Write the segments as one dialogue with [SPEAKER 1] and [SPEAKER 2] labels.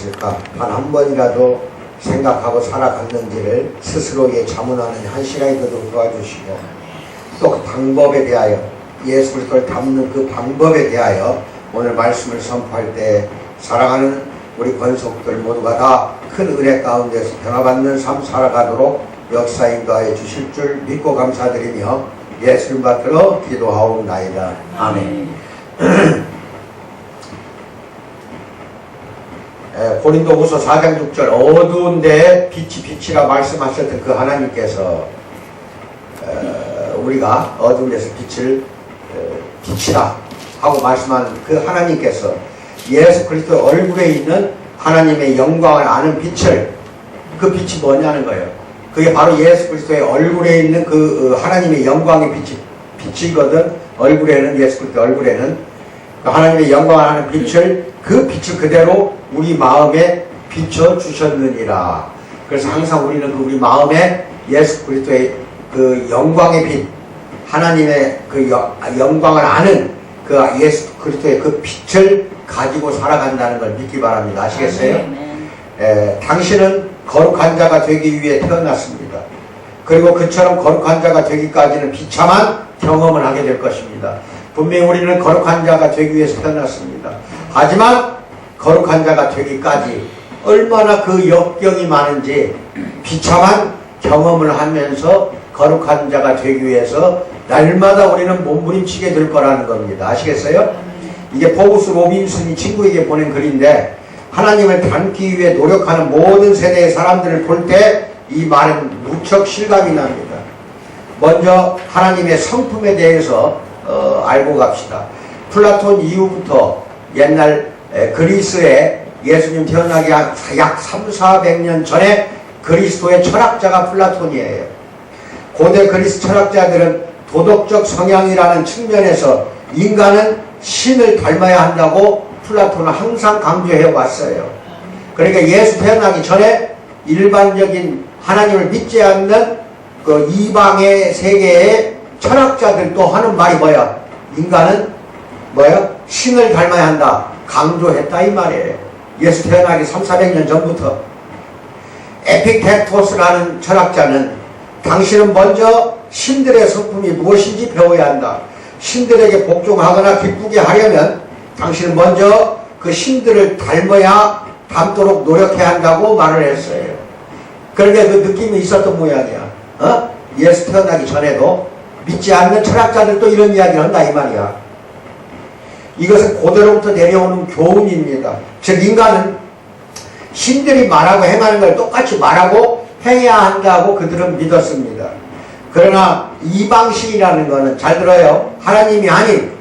[SPEAKER 1] 살아갔을까? 단 한 번이라도 생각하고 살아갔는지를 스스로에게 자문하는 한 시간이라도 도와주시고, 또 그 방법에 대하여, 예수 그리스도를 닮는 그 방법에 대하여 오늘 말씀을 선포할 때 사랑하는 우리 권속들 모두가 다 큰 은혜 가운데서 변화받는 삶 살아가도록 역사 인도하여 주실 줄 믿고 감사드리며 예수님 받들어 기도하옵나이다. 아멘. 고린도후서 4장 6절 어두운 데에 빛이라 말씀하셨던 그 하나님께서 우리가 어두운 데서 빛이라 하고 말씀하는 그 하나님께서 예수 그리스도 얼굴에 있는 하나님의 영광을 아는 빛을, 그 빛이 뭐냐는 거예요. 그게 바로 예수 그리스도의 얼굴에 있는 그 하나님의 영광의 빛이거든. 얼굴에는, 예수 그리스도 얼굴에는 그 하나님의 영광을 아는 빛을, 그 빛을 그대로 우리 마음에 비춰 주셨느니라. 그래서 항상 우리는 그 우리 마음에 예수 그리스도의 그 영광의 빛, 하나님의 그 영광을 아는 그 예수 그리스도의 그 빛을 가지고 살아간다는 걸 믿기 바랍니다. 아시겠어요? 당신은 거룩한 자가 되기 위해 태어났습니다. 그리고 그처럼 거룩한 자가 되기까지는 비참한 경험을 하게 될 것입니다. 분명히 우리는 거룩한 자가 되기 위해서 태어났습니다. 하지만 거룩한 자가 되기까지 얼마나 그 역경이 많은지 비참한 경험을 하면서 거룩한 자가 되기 위해서 날마다 우리는 몸부림치게 될 거라는 겁니다. 아시겠어요? 이게 포구스 로빈슨이 친구에게 보낸 글인데, 하나님을 닮기 위해 노력하는 모든 세대의 사람들을 볼 때 이 말은 무척 실감이 납니다. 먼저 하나님의 성품에 대해서 알고 갑시다. 플라톤 이후부터 옛날 그리스에 예수님 태어나기 약 300~400년 전에 그리스도의 철학자가 플라톤이에요. 고대 그리스 철학자들은 도덕적 성향이라는 측면에서 인간은 신을 닮아야 한다고 플라톤은 항상 강조해 왔어요. 그러니까 예수 태어나기 전에 일반적인 하나님을 믿지 않는 그 이방의 세계의 철학자들도 하는 말이 뭐야? 인간은 뭐야? 신을 닮아야 한다. 강조했다 이 말이에요. 예수 태어나기 300~400년 전부터. 에픽테토스라는 철학자는 당신은 먼저 신들의 성품이 무엇인지 배워야 한다. 신들에게 복종하거나 기쁘게 하려면 당신은 먼저 그 신들을 닮도록 노력해야 한다고 말을 했어요. 그러니까 그 느낌이 있었던 모양이야. 예수 태어나기 전에도 믿지 않는 철학자들도 이런 이야기를 한다 이 말이야. 이것은 고대로부터 내려오는 교훈입니다. 즉 인간은 신들이 말하고 행하는 걸 똑같이 말하고 행해야 한다고 그들은 믿었습니다. 그러나 이방신이라는 것은, 잘 들어요, 하나님이 아닌,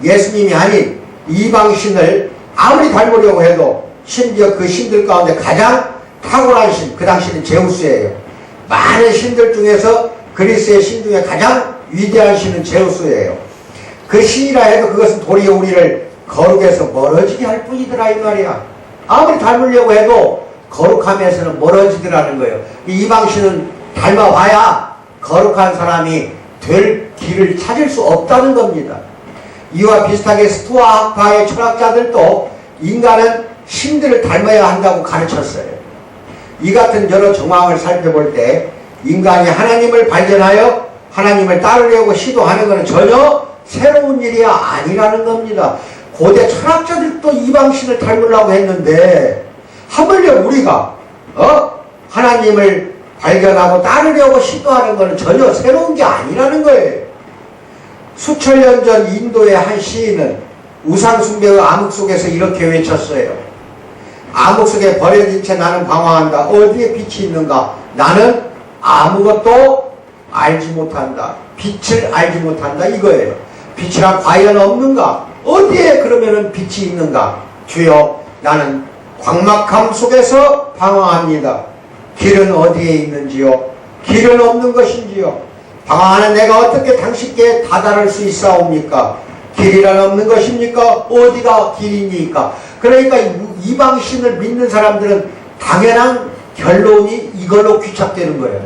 [SPEAKER 1] 예수님이 아닌 이방신을 아무리 닮으려고 해도 심지어 그 신들 가운데 가장 탁월한 신, 그 당시는 제우스예요. 많은 신들 중에서 그리스의 신 중에 가장 위대한 신은 제우스예요. 그 신이라 해도 그것은 도리어 우리를 거룩에서 멀어지게 할 뿐이더라 이 말이야. 아무리 닮으려고 해도 거룩함에서는 멀어지더라는 거예요. 이방신은 닮아봐야 거룩한 사람이 될 길을 찾을 수 없다는 겁니다. 이와 비슷하게 스토아파의 철학자들도 인간은 신들을 닮아야 한다고 가르쳤어요. 이 같은 여러 정황을 살펴볼 때 인간이 하나님을 발견하여 하나님을 따르려고 시도하는 것은 전혀 새로운 일이 아니라는 겁니다. 고대 철학자들도 이방신을 닮으려고 했는데 하물며 우리가 하나님을 발견하고 따르려고 시도하는 것은 전혀 새로운 게 아니라는 거예요. 수천 년 전 인도의 한 시인은 우상숭배의 암흑 속에서 이렇게 외쳤어요. 암흑 속에 버려진 채 나는 방황한다. 어디에 빛이 있는가? 나는 아무것도 알지 못한다. 빛을 알지 못한다 이거예요. 빛이란 과연 없는가? 어디에 그러면은 빛이 있는가? 주여, 나는 광막함 속에서 방황합니다. 길은 어디에 있는지요? 길은 없는 것인지요? 방황하는 내가 어떻게 당신께 다다를 수 있사옵니까? 길이란 없는 것입니까? 어디가 길입니까? 그러니까 이방신을 믿는 사람들은 당연한 결론이 이걸로 귀착되는 거예요.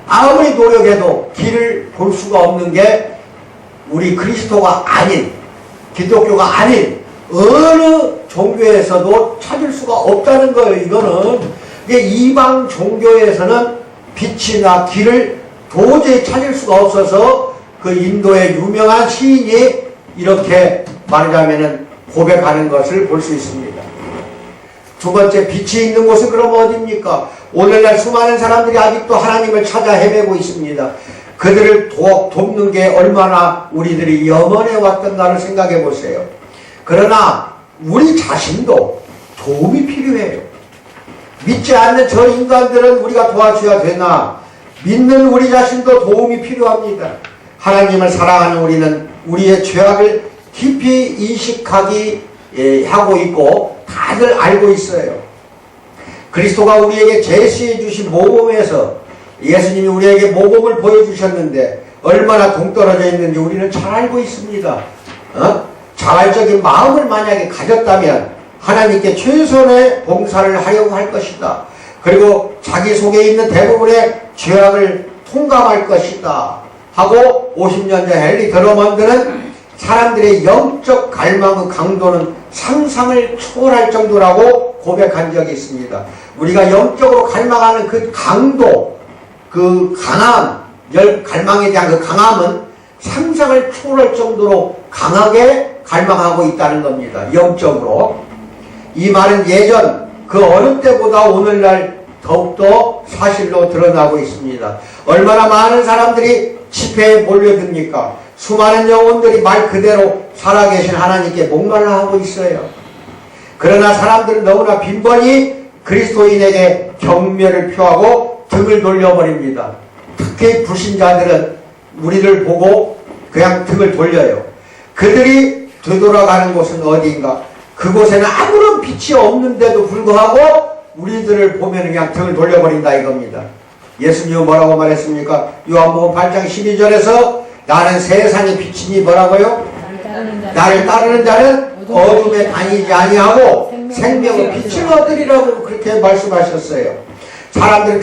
[SPEAKER 1] 아무리 노력해도 길을 볼 수가 없는 게 우리 그리스도가 아닌, 기독교가 아닌 어느 종교에서도 찾을 수가 없다는 거예요. 이거는 이방 종교에서는 빛이나 길을 도저히 찾을 수가 없어서 그 인도의 유명한 시인이 이렇게 말하자면은 고백하는 것을 볼 수 있습니다. 두 번째, 빛이 있는 곳은 그럼 어디입니까? 오늘날 수많은 사람들이 아직도 하나님을 찾아 헤매고 있습니다. 그들을 돕는 게 얼마나 우리들이 염원해 왔던가를 생각해 보세요. 그러나 우리 자신도 도움이 필요해요. 믿지 않는 저 인간들은 우리가 도와줘야 되나, 믿는 우리 자신도 도움이 필요합니다. 하나님을 사랑하는 우리는 우리의 죄악을 깊이 인식하고 있고 다들 알고 있어요. 그리스도가 우리에게 제시해 주신 모범에서 예수님이 우리에게 모범을 보여주셨는데 얼마나 동떨어져 있는지 우리는 잘 알고 있습니다. 자발적인 마음을 만약에 가졌다면 하나님께 최선의 봉사를 하려고 할 것이다. 그리고 자기 속에 있는 대부분의 죄악을 통감할 것이다 하고 50년 전 헨리 드러먼드는 사람들의 영적 갈망의 강도는 상상을 초월할 정도라고 고백한 적이 있습니다. 우리가 영적으로 갈망하는 그 강도, 그 강함, 갈망에 대한 그 강함은 상상을 초월할 정도로 강하게 갈망하고 있다는 겁니다. 영적으로. 이 말은 예전 그 어느 때보다 오늘날 더욱더 사실로 드러나고 있습니다. 얼마나 많은 사람들이 집회에 몰려듭니까? 수많은 영혼들이 말 그대로 살아계신 하나님께 목말라 하고 있어요. 그러나 사람들은 너무나 빈번히 그리스도인에게 경멸을 표하고 등을 돌려버립니다. 특히 불신자들은 우리를 보고 그냥 등을 돌려요. 그들이 되돌아가는 곳은 어디인가? 그곳에는 아무런 빛이 없는데도 불구하고 우리들을 보면 그냥 등을 돌려버린다 이겁니다. 예수님은 뭐라고 말했습니까? 요한복음 8장 12절에서 나는 세상의 빛이니 뭐라고요? 나를 따르는 자는 어둠에 다니지 아니하고 생명의 빛을 얻으리라고 그렇게 말씀하셨어요. 사람들은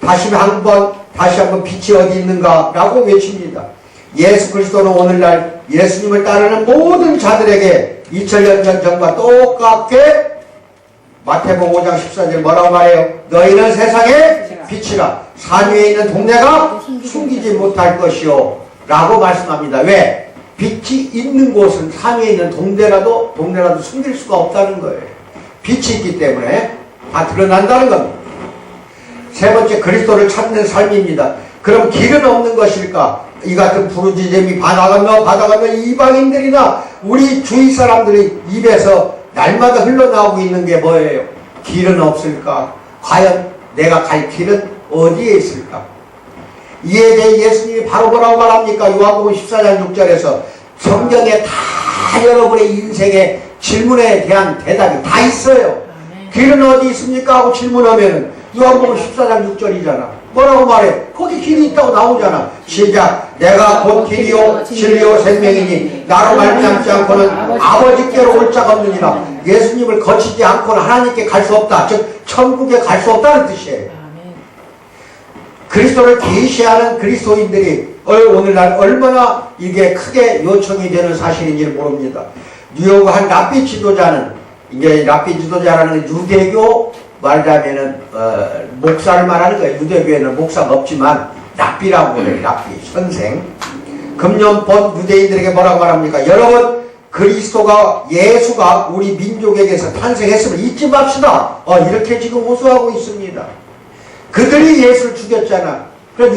[SPEAKER 1] 다시 한번 빛이 어디 있는가 라고 외칩니다. 예수 그리스도는 오늘날 예수님을 따르는 모든 자들에게 2000년 전과 똑같게 마태복음 5장 14절 뭐라고 말해요? 너희는 세상의 빛이라 산 위에 있는 동네가 숨기지 못할 것이요 라고 말씀합니다. 왜? 빛이 있는 곳은 산 위에 있는 동네라도 숨길 수가 없다는 거예요. 빛이 있기 때문에 다 드러난다는 겁니다. 세 번째, 그리스도를 찾는 삶입니다. 그럼 길은 없는 것일까? 이 같은 부르짖음이 바다 건너 이방인들이나 우리 주위 사람들의 입에서 날마다 흘러나오고 있는 게 뭐예요? 길은 없을까? 과연 내가 갈 길은 어디에 있을까? 이에 대해 예수님이 바로 뭐라고 말합니까? 요한복음 14장 6절에서 성경에 다 여러분의 인생의 질문에 대한 대답이 다 있어요. 길은 어디 있습니까? 하고 질문하면 요한복음 14장 6절이잖아. 뭐라고 말해? 거기 길이 있다고 나오잖아. 시작. 내가 곧 길이요 진리요 생명이니 나로 말미암지 않고는 아버지께로 올 자가 없느니라. 예수님을 거치지 않고는 하나님께 갈 수 없다. 즉 천국에 갈 수 없다는 뜻이에요. 그리스도를 계시하는 그리스도인들이 오늘날 얼마나 이게 크게 요청이 되는 사실인지를 모릅니다. 뉴욕 한 랍비 지도자는, 이게 랍비 지도자라는 유대교 말하자면은 목사를 말하는 거예요. 유대교에는 목사가 없지만 랍비라고 그래요. 랍비 선생. 금년본 유대인들에게 뭐라고 말합니까? 여러분, 그리스도가 예수가 우리 민족에게서 탄생했음을 잊지 맙시다. 이렇게 지금 호소하고 있습니다. 그들이 예수를 죽였잖아. 그럼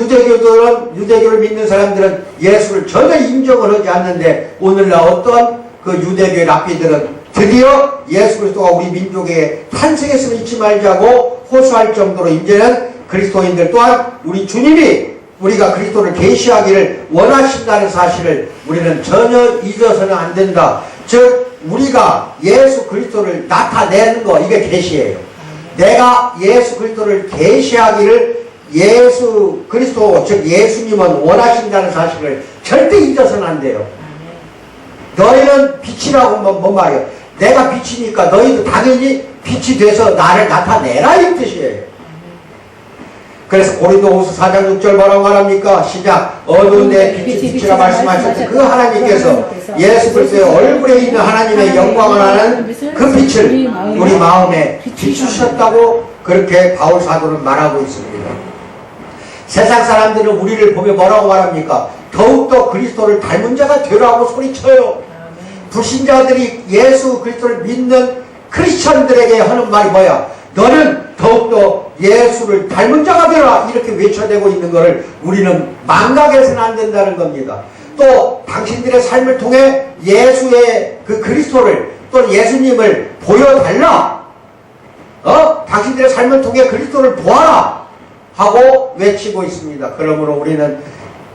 [SPEAKER 1] 유대교를 믿는 사람들은 예수를 전혀 인정을 하지 않는데 오늘날 어떤 그 유대교의 랍비들은 드디어 예수 그리스도가 우리 민족에 탄생했음을 잊지 말자고 호소할 정도로 이제는 그리스도인들 또한 우리 주님이 우리가 그리스도를 계시하기를 원하신다는 사실을 우리는 전혀 잊어서는 안 된다. 즉 우리가 예수 그리스도를 나타내는 거, 이게 계시예요. 내가 예수 그리스도를 계시하기를 예수 그리스도 즉 예수님은 원하신다는 사실을 절대 잊어서는 안 돼요. 너희는 빛이라고 뭔 말이에요? 내가 빛이니까 너희도 당연히 빛이 돼서 나를 나타내라 이 뜻이에요. 그래서 고린도후서 4장 6절 뭐라고 말합니까? 시작. 어두운 데 빛이 비치라 말씀하셨을 그 하나님께서 예수 그리스도의 얼굴에 있는 하나님의 영광을 하는 그 빛을 우리 마음에 비추셨다고 그렇게 바울 사도는 말하고 있습니다. 세상 사람들은 우리를 보며 뭐라고 말합니까? 더욱더 그리스도를 닮은 자가 되라고 소리쳐요. 불신자들이 예수 그리스도를 믿는 크리스천들에게 하는 말이 뭐야? 너는 더욱더 예수를 닮은 자가 되라, 이렇게 외쳐대고 있는 것을 우리는 망각해서는 안 된다는 겁니다. 또 당신들의 삶을 통해 예수의 그 그리스도를, 또는 예수님을 보여달라, 당신들의 삶을 통해 그리스도를 보아라 하고 외치고 있습니다. 그러므로 우리는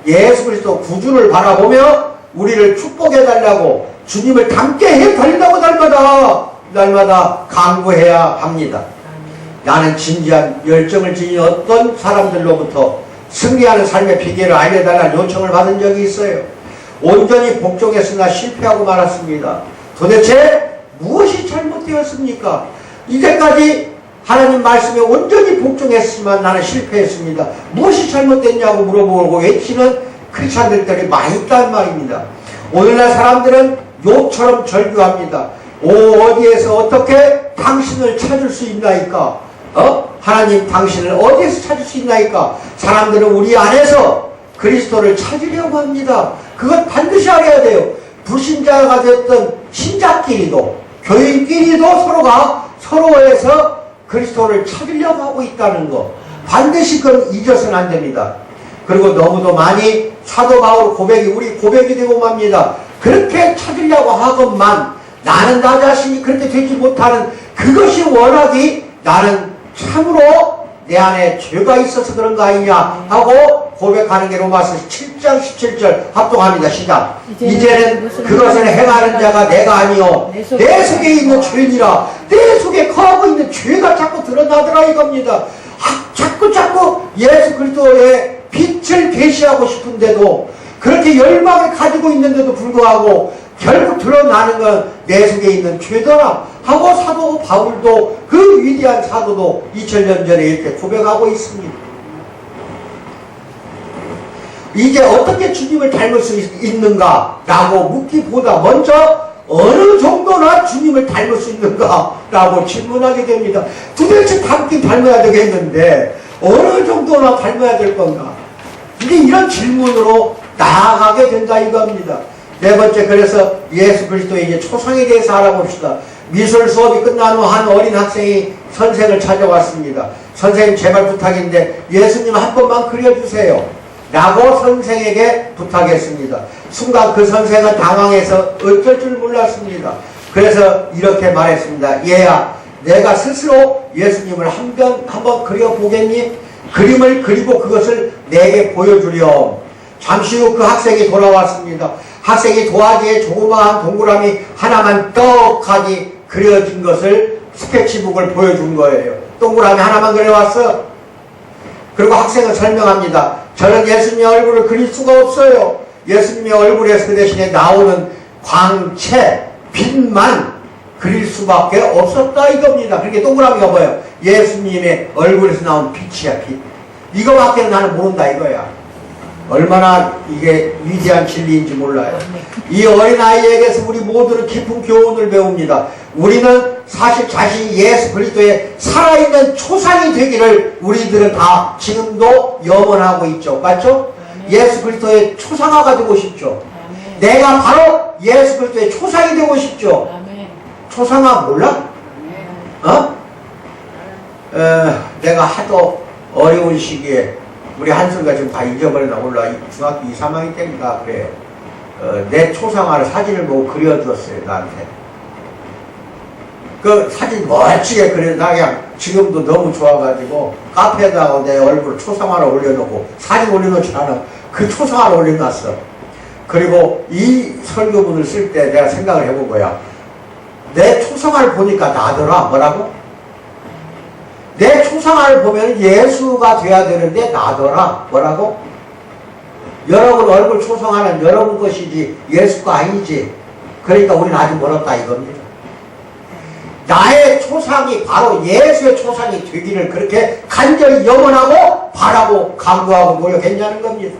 [SPEAKER 1] 예수 그리스도 구주를 바라보며 우리를 축복해달라고, 주님을 닮게 해달라고 날마다 간구해야 합니다. 나는 진지한 열정을 지닌 어떤 사람들로부터 승리하는 삶의 비결을 알려달라는 요청을 받은 적이 있어요. 온전히 복종했으나 실패하고 말았습니다. 도대체 무엇이 잘못되었습니까? 이제까지 하나님 말씀에 온전히 복종했지만 나는 실패했습니다. 무엇이 잘못됐냐고 물어보고 외치는 크리스찬들이 많이 있단 말입니다. 오늘날 사람들은 욕처럼 절규합니다. 어디에서 어떻게 당신을 찾을 수 있나이까? 하나님 당신을 어디에서 찾을 수 있나이까? 사람들은 우리 안에서 그리스도를 찾으려고 합니다. 그것 반드시 알아야 돼요. 불신자가 됐던 신자끼리도, 교인끼리도 서로가 서로에서 그리스도를 찾으려고 하고 있다는 거, 반드시 그건 잊어서는 안 됩니다. 그리고 너무도 많이 사도 바울 고백이 우리 고백이 되고 맙니다. 그렇게 찾으려고 하건만 나는 나 자신이 그렇게 되지 못하는 그것이 워낙이 나는 참으로 내 안에 죄가 있어서 그런 거 아니냐 하고 고백하는 게 로마서 7장 17절 합동합니다. 시작. 이제는 그것을 행하는 자가 내가 아니요 내 속에 있는 죄니라. 내 속에 거하고 있는 죄가 자꾸 드러나더라 이겁니다. 자꾸 예수 그리스도의 빛을 계시하고 싶은데도, 그렇게 열망을 가지고 있는데도 불구하고 결국 드러나는 건 내 속에 있는 죄더라 하고 사도 바울도, 그 위대한 사도도 2000년 전에 이렇게 고백하고 있습니다. 이제 어떻게 주님을 닮을 수 있는가 라고 묻기보다 먼저 어느 정도나 주님을 닮을 수 있는가 라고 질문하게 됩니다. 도대체 닮긴 닮아야 되겠는데 어느 정도나 닮아야 될 건가? 이제 이런 질문으로 나아가게 된다 이겁니다. 네 번째, 그래서 예수 그리스도의 이제 초상에 대해서 알아봅시다. 미술 수업이 끝난 후 한 어린 학생이 선생을 찾아왔습니다. 선생님 제발 부탁인데 예수님 한 번만 그려주세요 라고 선생에게 부탁했습니다. 순간 그 선생은 당황해서 어쩔 줄 몰랐습니다. 그래서 이렇게 말했습니다. 얘야, 내가 스스로 예수님을 한번 그려보겠니? 그림을 그리고 그것을 내게 보여주렴. 잠시 후 그 학생이 돌아왔습니다. 학생이 도화지에 조그마한 동그라미 하나만 떡하니 그려진 것을 스케치북을 보여준 거예요. 동그라미 하나만 그려왔어. 그리고 학생은 설명합니다. 저는 예수님의 얼굴을 그릴 수가 없어요. 예수님의 얼굴에서 그 대신에 나오는 광채, 빛만 그릴 수밖에 없었다 이겁니다. 그렇게 동그라미가 뭐예요? 예수님의 얼굴에서 나온 빛이야, 빛. 이거밖에 나는 모른다 이거야. 얼마나 이게 위대한 진리인지 몰라요. 이 어린아이에게서 우리 모두는 깊은 교훈을 배웁니다. 우리는 사실 자신이 예수 그리스도의 살아있는 초상이 되기를 우리들은 다 지금도 염원하고 있죠. 맞죠? 예수 그리스도의 초상화가 되고 싶죠. 내가 바로 예수 그리스도의 초상이 되고 싶죠. 초상화 몰라? 내가 하도 어려운 시기에 우리 한솔이가 지금 다 잊어버렸나 몰라. 중학교 2, 3학년 때인가 그래요. 내 초상화를 사진을 보고 그려줬어요, 나한테. 그 사진 멋지게 그려서 그냥 지금도 너무 좋아가지고 카페에다가 내 얼굴 초상화를 올려놓고, 사진 올려놓지 않아. 그 초상화를 올려놨어. 그리고 이 설교문을 쓸 때 내가 생각을 해본 거야. 내 초상화를 보니까 나더라. 뭐라고? 내 초상화를 보면 예수가 돼야 되는데 나더라. 뭐라고? 여러분 얼굴 초상화는 여러분 것이지 예수 거 아니지. 그러니까 우리는 아직 멀었다 이겁니다. 나의 초상이 바로 예수의 초상이 되기를 그렇게 간절히 염원하고 바라고 간구하고 노력했냐는 겁니다.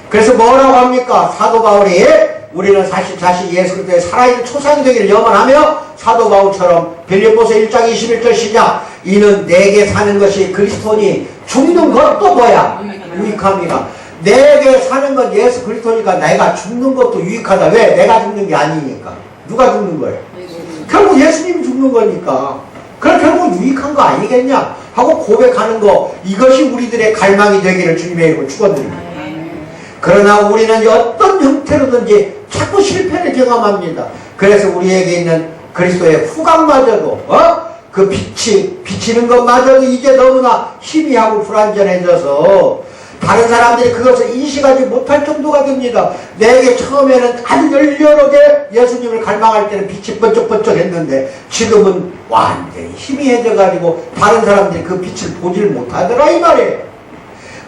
[SPEAKER 1] 그래서 뭐라고 합니까? 사도 바울이 우리는 사실 자신 예수 그리스도의 살아있는 초상이 되기를 염원하며 사도 바울처럼 빌립보서 1장 21절 시작 이는 내게 사는 것이 그리스도니 죽는 것도 뭐야? 유익함이라. 내게 사는 건 예수 그리스도니까 내가 죽는 것도 유익하다. 왜? 내가 죽는 게 아니니까. 누가 죽는 거예요? 결국 예수님이 죽는 거니까. 그럼 결국 유익한 거 아니겠냐? 하고 고백하는 거 이것이 우리들의 갈망이 되기를 주님의 이름으로 축원드립니다. 그러나 우리는 어떤 형태로든지 자꾸 실패를 경험합니다. 그래서 우리에게 있는 그리스도의 후각마저도 그 빛이 비치는 것마저도 이제 너무나 희미하고 불완전해져서 다른 사람들이 그것을 인식하지 못할 정도가 됩니다. 내게 처음에는 아주 열렬하게 예수님을 갈망할 때는 빛이 번쩍번쩍 했는데 지금은 완전히 희미해져가지고 다른 사람들이 그 빛을 보지를 못하더라 이 말이에요.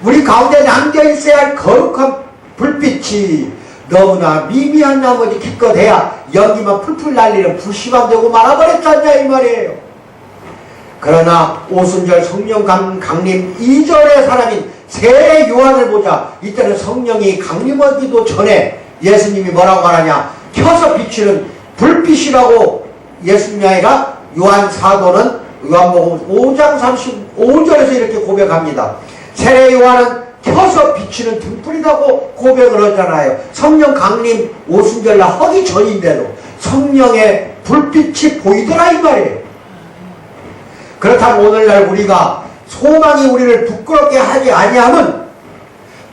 [SPEAKER 1] 우리 가운데 남겨있어야 할 거룩한 불빛이 너무나 미미한 나머지 기껏해야 연기만 풀풀 날리는 불씨가 되고 말아버렸잖냐 이 말이에요. 그러나 오순절 성령 강림 이전의 사람인 새 요한을 보자. 이때는 성령이 강림하기도 전에 예수님이 뭐라고 말하냐? 켜서 비추는 불빛이라고 예수님이 아니라 요한 사도는 요한복음 5장 35절에서 이렇게 고백합니다. 세례 요한은 켜서 비추는 등불이라고 고백을 하잖아요. 성령 강림 오순절날 하기 전인데도 성령의 불빛이 보이더라 이 말이에요. 그렇다면 오늘날 우리가 소망이 우리를 부끄럽게 하지 아니하면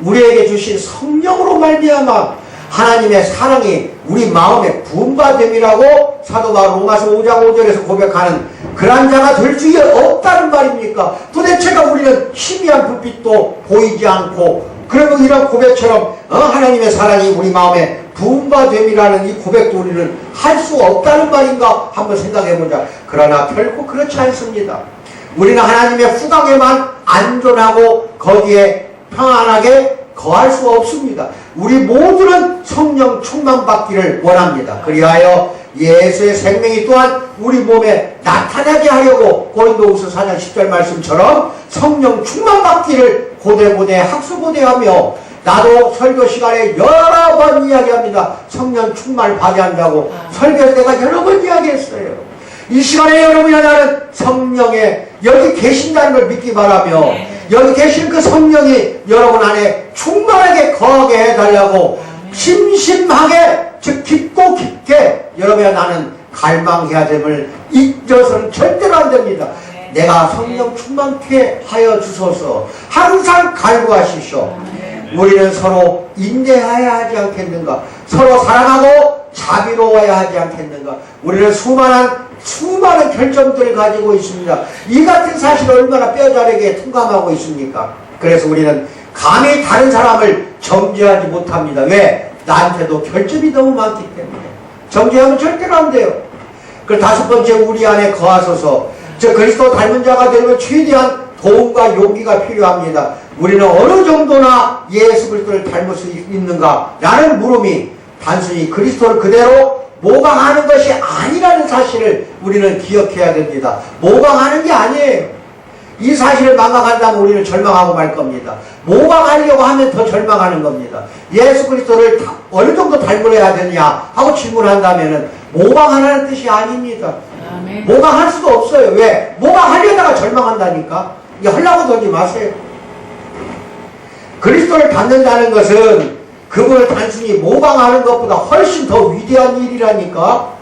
[SPEAKER 1] 우리에게 주신 성령으로 말미암아 하나님의 사랑이 우리 마음에 부음받음이라고 사도 바울 로마서 5장 5절에서 고백하는 그런 자가 될 수 없다는 말입니까? 도대체가 우리는 희미한 불빛도 보이지 않고 그리고 이런 고백처럼 하나님의 사랑이 우리 마음에 부음받음이라는 이 고백도 우리는 할 수 없다는 말인가 한번 생각해보자. 그러나 결코 그렇지 않습니다. 우리는 하나님의 후각에만 안전하고 거기에 평안하게 거할 수 없습니다. 우리 모두는 성령 충만받기를 원합니다. 그리하여 예수의 생명이 또한 우리 몸에 나타나게 하려고 고린도후서 4장 10절 말씀처럼 성령 충만받기를 고대고대 학수고대하며 나도 설교 시간에 여러 번 이야기합니다. 성령 충만을 받아야 한다고 설교에서 내가 여러 번 이야기했어요. 이 시간에 여러분이 나는 성령에 여기 계신다는 걸 믿기 바라며 여기 계신 그 성령이 여러분 안에 충만하게 거하게 해달라고 심심하게 즉 깊고 깊게 여러분이 나는 갈망해야 됨을 잊어서는 절대로 안 됩니다. 내가 성령 충만케 하여 주소서. 항상 갈구하십시오. 우리는 서로 인내해야 하지 않겠는가? 서로 사랑하고 자비로워야 하지 않겠는가? 우리는 수많은 결점들을 가지고 있습니다. 이 같은 사실을 얼마나 뼈저리게 통감하고 있습니까? 그래서 우리는 감히 다른 사람을 정죄하지 못합니다. 왜? 나한테도 결점이 너무 많기 때문에. 정죄하면 절대로 안 돼요. 그리고 다섯 번째, 우리 안에 거하소서. 저 그리스도 닮은 자가 되려면 최대한 도움과 용기가 필요합니다. 우리는 어느 정도나 예수 그리스도를 닮을 수 있는가? 라는 물음이 단순히 그리스도를 그대로 모방하는 것이 아니라는 사실을 우리는 기억해야 됩니다. 모방하는 게 아니에요. 이 사실을 망각한다면 우리는 절망하고 말 겁니다. 모방하려고 하면 더 절망하는 겁니다. 예수 그리스도를 어느 정도 닮으려야 되냐 하고 질문한다면 모방하라는 뜻이 아닙니다. 아멘. 모방할 수도 없어요. 왜? 모방하려다가 절망한다니까. 이게 하려고 들지 마세요. 그리스도를 닮는다는 것은 그분을 단순히 모방하는 것보다 훨씬 더 위대한 일이라니까.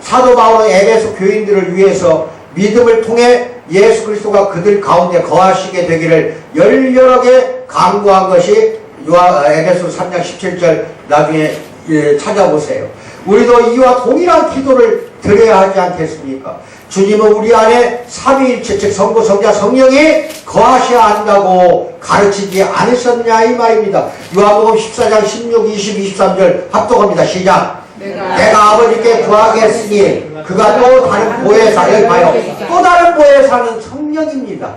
[SPEAKER 1] 사도 바울은 에베소 교인들을 위해서 믿음을 통해 예수 그리스도가 그들 가운데 거하시게 되기를 열렬하게 강구한 것이 에베소 3장 17절 나중에 찾아보세요. 우리도 이와 동일한 기도를 드려야 하지 않겠습니까? 주님은 우리 안에 삼위일체 즉 성부 성자 성령이 거하셔야 한다고 가르치지 않으셨냐 이 말입니다. 요한복음 14장 16, 20, 23절 합독합니다. 시작. 내가 아버지께 구하겠으니 그가 또 다른 보혜사, 여기 봐요. 또 다른 보혜사는 성령입니다.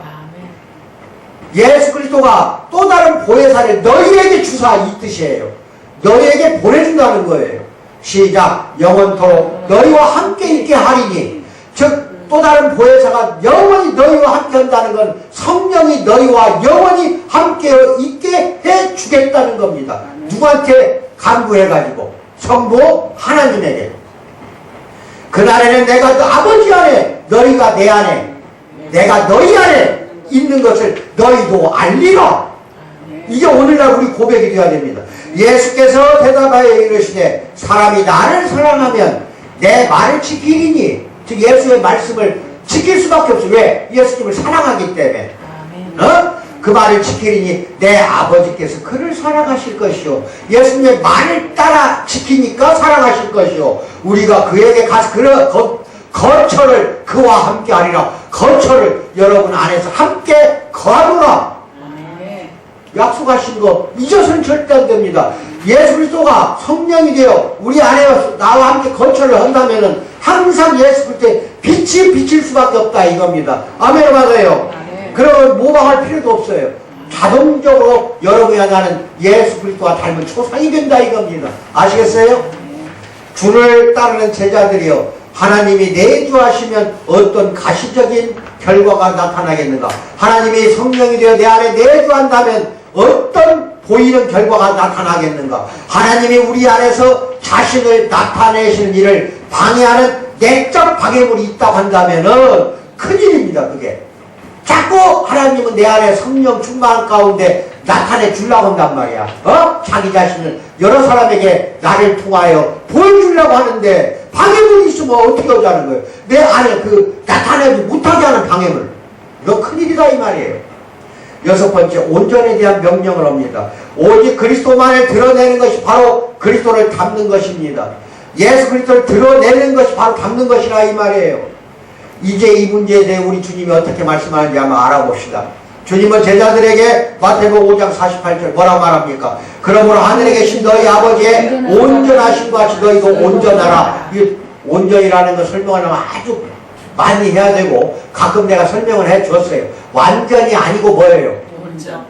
[SPEAKER 1] 예수 그리스도가 또 다른 보혜사를 너희에게 주사 이 뜻이에요. 너희에게 보내준다는 거예요. 시작. 영원토록 너희와 함께 있게 하리니 또 다른 보혜사가 영원히 너희와 함께 한다는 건 성령이 너희와 영원히 함께 있게 해 주겠다는 겁니다. 누구한테 간구해가지고? 성부 하나님에게. 그날에는 내가 너 아버지 안에, 너희가 내 안에, 내가 너희 안에 있는 것을 너희도 알리라. 이게 오늘날 우리 고백이 되어야 됩니다. 예수께서 대답하여 이르시되 사람이 나를 사랑하면 내 말을 지키리니. 즉 예수의 말씀을 지킬 수밖에 없어. 왜? 예수님을 사랑하기 때문에. 그 말을 지키리니 내 아버지께서 그를 사랑하실 것이요. 예수님의 말을 따라 지키니까 사랑하실 것이요. 우리가 그에게 가서 거처를 그와 함께 하리라. 거처를 여러분 안에서 함께 거하노라. 약속하신 거 잊어서는 절대 안 됩니다. 예수 그리스도가 성령이 되어 우리 안에 나와 함께 거처를 한다면은 항상 예수 그리스도의 빛이 비칠 수밖에 없다 이겁니다. 아멘. 맞아요. 그러면 모방할 필요도 없어요. 자동적으로 여러분이 나는 예수 그리스도와 닮은 초상이 된다 이겁니다. 아시겠어요? 주를 따르는 제자들이요, 하나님이 내주하시면 어떤 가시적인 결과가 나타나겠는가? 하나님이 성령이 되어 내 안에 내주한다면 어떤 보이는 결과가 나타나겠는가? 하나님이 우리 안에서 자신을 나타내시는 일을 방해하는 내적 방해물이 있다고 한다면은 큰일입니다. 그게 자꾸 하나님은 내 안에 성령 충만 가운데 나타내 주려고 한단 말이야. 자기 자신을 여러 사람에게 나를 통하여 보여주려고 하는데 방해물이 있으면 어떻게 하자는 거예요? 내 안에 그 나타내지 못하게 하는 방해물. 이거 큰일이다 이 말이에요. 여섯 번째, 온전에 대한 명령을 합니다. 오직 그리스도만을 드러내는 것이 바로 그리스도를 닮는 것입니다. 예수 그리스도를 드러내는 것이 바로 닮는 것이라 이 말이에요. 이제 이 문제에 대해 우리 주님이 어떻게 말씀하는지 한번 알아봅시다. 주님은 제자들에게 마태복음 5장 48절 뭐라고 말합니까? 그러므로 하늘에 계신 너희 아버지의 온전하신 것 같이 너희도 온전하라. 이 온전이라는 걸 설명하려면 아주 많이 해야 되고 가끔 내가 설명을 해줬어요. 완전이 아니고 뭐예요?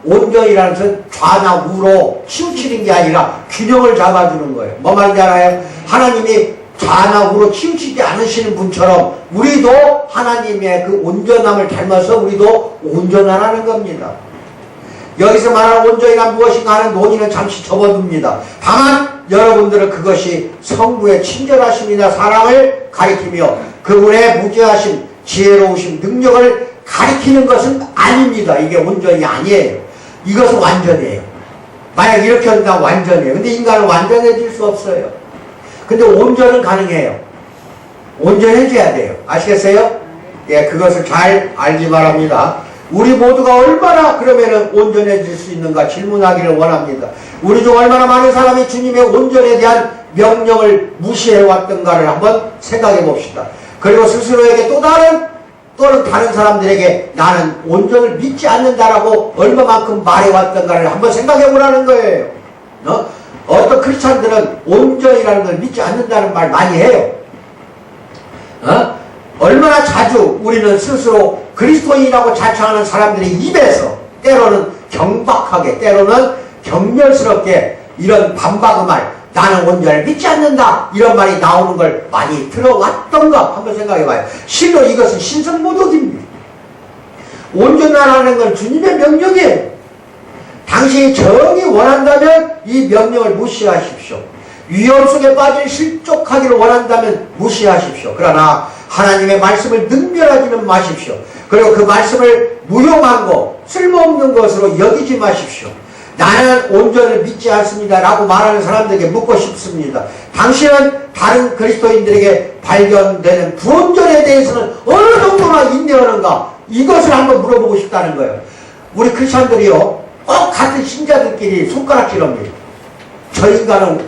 [SPEAKER 1] 온전이라는 것은 좌나 우로 치우치는 게 아니라 균형을 잡아주는 거예요. 뭐 말인지 알아요? 하나님이 좌나 우로 치우치지 않으시는 분처럼 우리도 하나님의 그 온전함을 닮아서 우리도 온전하라는 겁니다. 여기서 말하는 온전이란 무엇인가 하는 논의는 잠시 접어둡니다. 다만 여러분들은 그것이 성부의 친절하심이나 사랑을 가리키며 그분의 무죄하심, 지혜로우심, 능력을 가리키는 것은 아닙니다. 이게 온전이 아니에요. 이것은 완전이에요. 만약 이렇게 한다면 완전이에요. 근데 인간은 완전해질 수 없어요. 근데 온전은 가능해요. 온전해져야 돼요. 아시겠어요? 예, 그것을 잘 알기 바랍니다. 우리 모두가 얼마나 그러면은 온전해질 수 있는가 질문하기를 원합니다. 우리 중 얼마나 많은 사람이 주님의 온전에 대한 명령을 무시해왔던가를 한번 생각해 봅시다. 그리고 스스로에게 또는 다른 사람들에게 나는 온전을 믿지 않는다라고 얼마만큼 말해왔던가를 한번 생각해 보라는 거예요. 어떤 크리스찬들은 온전이라는 걸 믿지 않는다는 말 많이 해요. 얼마나 자주 우리는 스스로 그리스도인이라고 자청하는 사람들의 입에서 때로는 경박하게 때로는 경멸스럽게 이런 반박의 말, 나는 온전을 믿지 않는다 이런 말이 나오는 걸 많이 들어왔던가 한번 생각해봐요. 실로 이것은 신성모독입니다. 온전하라는 건 주님의 명령이에요. 당신이 정이 원한다면 이 명령을 무시하십시오. 위험 속에 빠질 실족하기를 원한다면 무시하십시오. 그러나 하나님의 말씀을 능멸하지는 마십시오. 그리고 그 말씀을 무용한 거, 쓸모없는 것으로 여기지 마십시오. 나는 온전을 믿지 않습니다 라고 말하는 사람들에게 묻고 싶습니다. 당신은 다른 그리스도인들에게 발견되는 불온전에 대해서는 어느 정도나 인내하는가? 이것을 한번 물어보고 싶다는 거예요. 우리 크리스찬들이요, 꼭 같은 신자들끼리 손가락질합니다. 저 인간은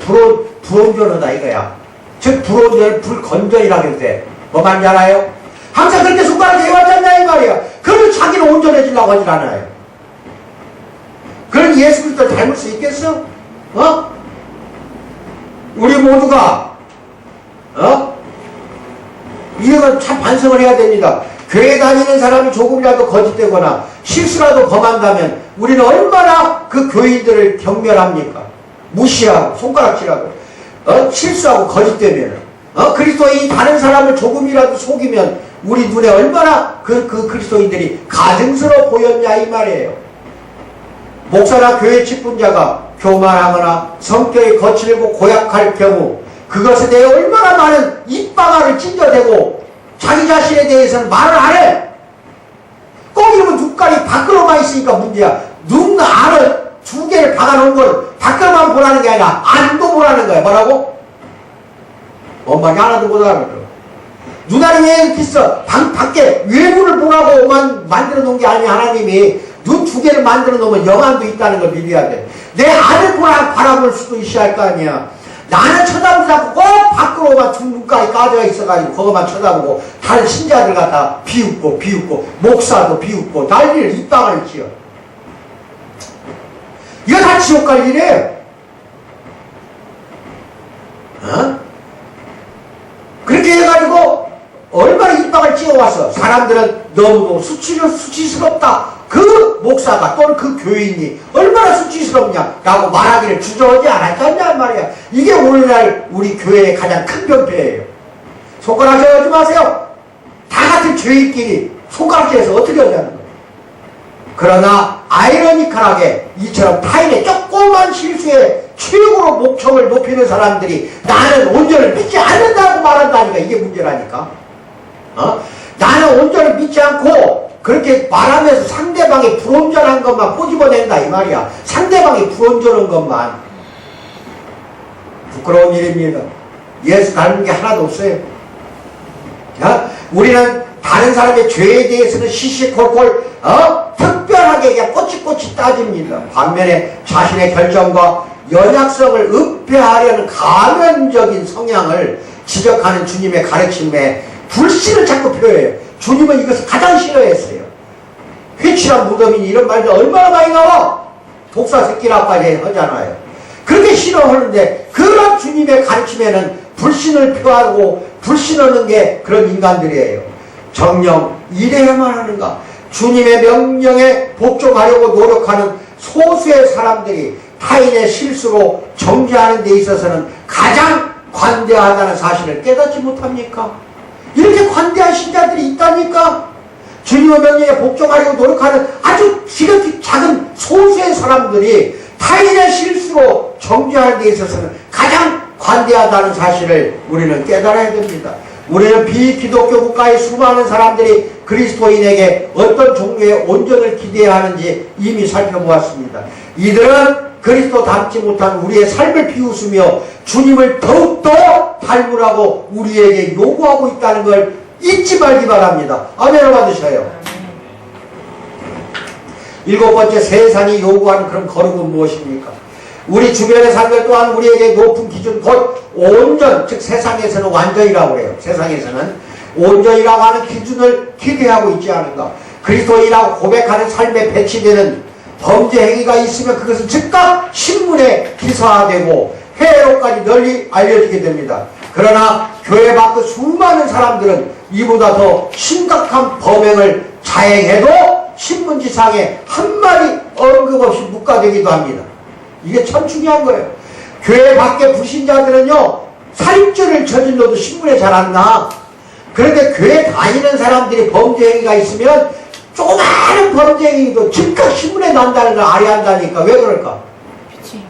[SPEAKER 1] 불온전하다 이거야. 즉 불온전을 불건전이라고 했대. 뭐 말인지 알아요? 항상 그렇게 손가락 해왔잖냐 이 말이야. 그러면 자기는 온전해지려고 하질 않아요. 그럼 예수 그리스도를 닮을 수 있겠어? 우리 모두가 이런 참 반성을 해야 됩니다. 교회 다니는 사람이 조금이라도 거짓되거나 실수라도 범한다면 우리는 얼마나 그 교인들을 경멸합니까? 무시하고 손가락질하고 실수하고 거짓되면 그리스도인이 다른 사람을 조금이라도 속이면 우리 눈에 얼마나 그 그리스도인들이 가증스러워 보였냐 이 말이에요. 목사나 교회 직분자가 교만하거나 성격이 거칠고 고약할 경우 그것에 대해 얼마나 많은 입방아를 찢어대고 자기 자신에 대해서는 말을 안 해. 꼭 이러면 눈깔이 밖으로만 있으니까 문제야. 눈 안을 두 개를 박아놓은 걸 밖으로만 보라는 게 아니라 안도 보라는 거야. 뭐라고? 뭔 말이 하나도 못 알아들어. 눈알이 왜 이렇게 있어? 밖에 외부를 보라고만 만들어 놓은 게 아니야. 하나님이 눈 두 개를 만들어 놓으면 영안도 있다는 걸 믿어야 돼. 내 안을 바라볼 수도 있어야 할 거 아니야. 나는 쳐다보지 않고 꼭 밖으로만 두 눈깔이 까져 있어가지고 그것만 쳐다보고 다른 신자들 갖다 비웃고 목사도 비웃고 난리를 입방을 지어. 이거 다 지옥 갈 일이에요. 그렇게 해가지고 얼마나 입방을 찌어와서 사람들은 너무도 수치스럽다. 그 목사가 또는 그 교인이 얼마나 수치스럽냐라고 말하기를 주저하지 않았단 말이야. 이게 오늘날 우리 교회의 가장 큰 병폐예요. 손가락 쥐어하지 마세요. 다 같은 죄인끼리 손가락질해서 어떻게 하자는 거예요. 그러나 아이러니컬하게 이처럼 타인의 조그만 실수에 최고로 목청을 높이는 사람들이 나는 온전을 믿지 않는다고 말한다니까. 이게 문제라니까. 나는 온전을 믿지 않고 그렇게 말하면서 상대방이 불온전한 것만 꼬집어낸다 이 말이야. 상대방이 불온전한 것만. 부끄러운 일입니다. 예수 닮은 게 하나도 없어요. 우리는 다른 사람의 죄에 대해서는 시시콜콜 특별하게 그냥 꼬치꼬치 따집니다. 반면에 자신의 결정과 연약성을 은폐하려는 가면적인 성향을 지적하는 주님의 가르침에 불신을 자꾸 표해요. 주님은 이것을 가장 싫어했어요. 회칠한 무덤이니 이런 말들 얼마나 많이 나와? 독사 새끼라까지 하잖아요. 그렇게 싫어하는데 그런 주님의 가르침에는 불신을 표하고 불신하는 게 그런 인간들이에요. 정녕 이래야만 하는가? 주님의 명령에 복종하려고 노력하는 소수의 사람들이 타인의 실수로 정죄하는 데 있어서는 가장 관대하다는 사실을 깨닫지 못합니까? 이렇게 관대한 신자들이 있다니까? 주님의 명령에 복종하려고 노력하는 아주 지극히 작은 소수의 사람들이 타인의 실수로 정죄하는 데 있어서는 가장 관대하다는 사실을 우리는 깨달아야 됩니다. 우리는 비기독교 국가의 수많은 사람들이 그리스도인에게 어떤 종류의 온전을 기대해야 하는지 이미 살펴보았습니다. 이들은 그리스도 닮지 못한 우리의 삶을 비웃으며 주님을 더욱더 닮으라고 우리에게 요구하고 있다는 걸 잊지 말기 바랍니다. 아멘을 받으셔요. 일곱 번째, 세상이 요구하는 그런 거룩은 무엇입니까? 우리 주변의 삶을 또한 우리에게 높은 기준, 곧 온전, 즉 세상에서는 완전이라고 해요. 세상에서는 온전이라고 하는 기준을 기대하고 있지 않은가. 그리스도인이라고 고백하는 삶에 배치되는 범죄 행위가 있으면 그것은 즉각 신문에 기사화되고 해외로까지 널리 알려지게 됩니다. 그러나 교회 밖의 수많은 사람들은 이보다 더 심각한 범행을 자행해도 신문지상에 한 마디 언급 없이 묵과되기도 합니다. 이게 참 중요한 거예요. 교회 밖의 불신자들은요, 살인죄를 저질러도 신문에 잘 안 나. 그런데 교회 다니는 사람들이 범죄 행위가 있으면 조그마한 범죄 행위도 즉각 신문에 난다는 걸 알아야 한다니까. 왜 그럴까? 그치.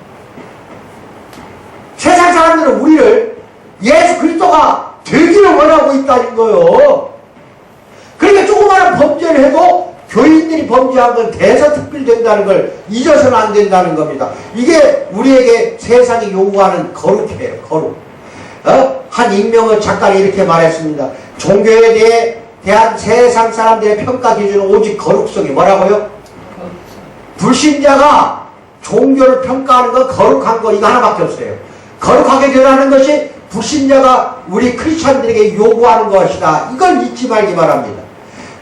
[SPEAKER 1] 세상 사람들은 우리를 예수 그리스도가 되기를 원하고 있다는 거예요. 그러니까 조그마한 범죄를 해도 교인들이 범죄한 건 대서특필된다는 걸 잊어서는 안 된다는 겁니다. 이게 우리에게 세상이 요구하는 거룩이에요. 거룩. 한 익명의 작가는 이렇게 말했습니다. 종교에 대한 세상 사람들의 평가 기준은 오직 거룩성이 뭐라고요? 불신자가 종교를 평가하는 건 거룩한 거 이거 하나밖에 없어요. 거룩하게 되라는 것이 불신자가 우리 크리스찬들에게 요구하는 것이다. 이걸 잊지 말기 바랍니다.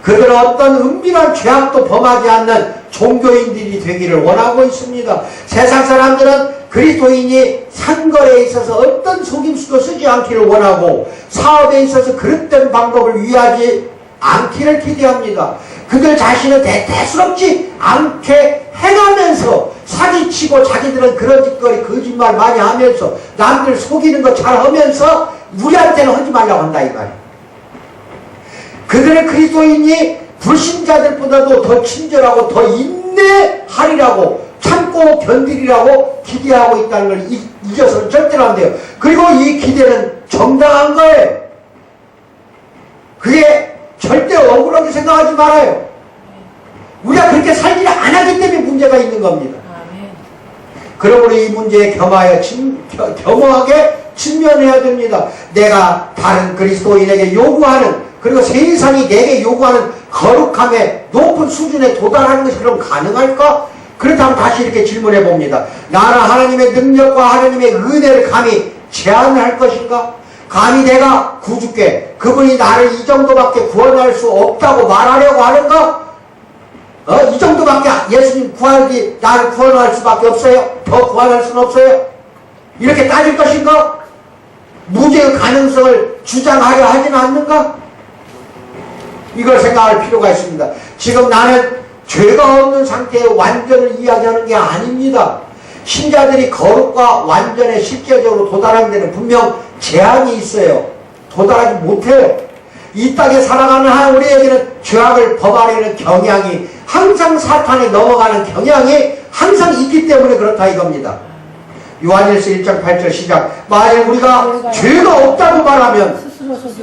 [SPEAKER 1] 그들은 어떤 은밀한 죄악도 범하지 않는 종교인들이 되기를 원하고 있습니다. 세상 사람들은 그리스도인이 상거래에 있어서 어떤 속임수도 쓰지 않기를 원하고 사업에 있어서 그릇된 방법을 않기를 기대합니다. 그들 자신은 대수롭지 않게 행하면서 사기치고 자기들은 그런 짓거리 거짓말 많이 하면서 남들 속이는 거 잘 하면서 우리한테는 하지 말라고 한다 이 말이에요. 그들은 그리스도인이 불신자들보다도 더 친절하고 더 인내하리라고 참고 견디리라고 기대하고 있다는 걸 잊어서는 절대로 안 돼요. 그리고 이 기대는 정당한 거예요. 그게 절대 억울하게 생각하지 말아요. 우리가 그렇게 살기를 안 하기 때문에 문제가 있는 겁니다. 그러므로 이 문제에 겸하게 직면해야 됩니다. 내가 다른 그리스도인에게 요구하는, 그리고 세상이 내게 요구하는 거룩함의 높은 수준에 도달하는 것이 그럼 가능할까? 그렇다면 다시 이렇게 질문해 봅니다. 나는 하나님의 능력과 하나님의 은혜를 감히 제한할 것인가? 감히 내가 구주께 그분이 나를 이 정도밖에 구원할 수 없다고 말하려고 하는가? 이 정도밖에 예수님 구하기 나를 구원할 수밖에 없어요? 더 구원할 수는 없어요? 이렇게 따질 것인가? 무죄의 가능성을 주장하려 하지는 않는가? 이걸 생각할 필요가 있습니다. 지금 나는 죄가 없는 상태의 완전을 이야기하는 게 아닙니다. 신자들이 거룩과 완전에 실제적으로 도달하는 데는 분명 제한이 있어요. 도달하지 못해요. 이 땅에 살아가는 한 우리에게는 죄악을 범하려는 경향이, 항상 사탄에 넘어가는 경향이 항상 있기 때문에 그렇다 이겁니다. 요한일서 1장 8절 시작. 만약 우리가 죄가 없다고 말하면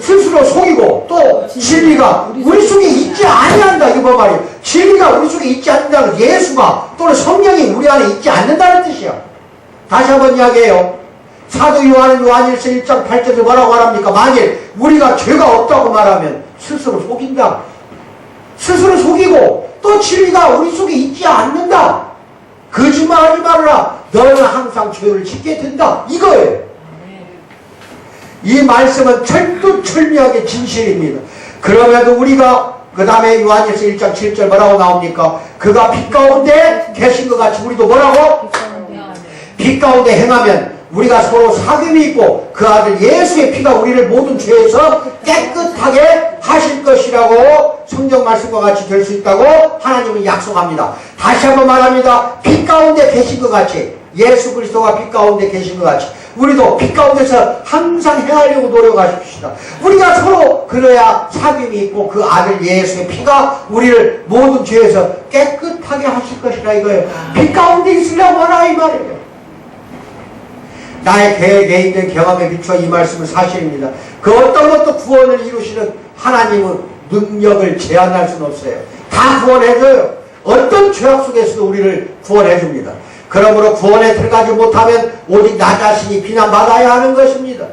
[SPEAKER 1] 스스로 속이고 또 진리가 우리 속에 있지 아니한다 이거 말이에요. 진리가 우리 속에 있지 않는다는, 예수가 또는 성령이 우리 안에 있지 않는다는 뜻이야. 다시 한번 이야기해요. 사도 요한은 요한일서 1장 8절에 뭐라고 말합니까? 만일 우리가 죄가 없다고 말하면 스스로 속인다. 스스로 속이고 또 진리가 우리 속에 있지 않는다. 거짓말하지 말라. 너는 항상 죄를 짓게 된다. 이거예요. 이 말씀은 철두철미하게 진실입니다. 그럼에도 우리가 그 다음에 요한일서 1장 7절 뭐라고 나옵니까? 그가 빛 가운데 계신 것 같이 우리도 뭐라고? 빛 가운데 행하면 우리가 서로 사귐이 있고 그 아들 예수의 피가 우리를 모든 죄에서 깨끗하게 하실 것이라고 성경 말씀과 같이 될 수 있다고 하나님은 약속합니다. 다시 한번 말합니다. 빛 가운데 계신 것 같이, 예수 그리스도가 빛 가운데 계신 것 같이 우리도 빛 가운데서 항상 행하려고 노력하십시다. 우리가 서로 그래야 사귐이 있고 그 아들 예수의 피가 우리를 모든 죄에서 깨끗하게 하실 것이라 이거예요. 빛 가운데 있으려고 하라 이 말이에요. 나의 개인적인 경험에 비추어 이 말씀은 사실입니다. 그 어떤 것도 구원을 이루시는 하나님은 능력을 제한할 수는 없어요. 다 구원해줘요. 어떤 죄악 속에서도 우리를 구원해줍니다. 그러므로 구원에 들어가지 못하면 오직 나 자신이 비난받아야 하는 것입니다.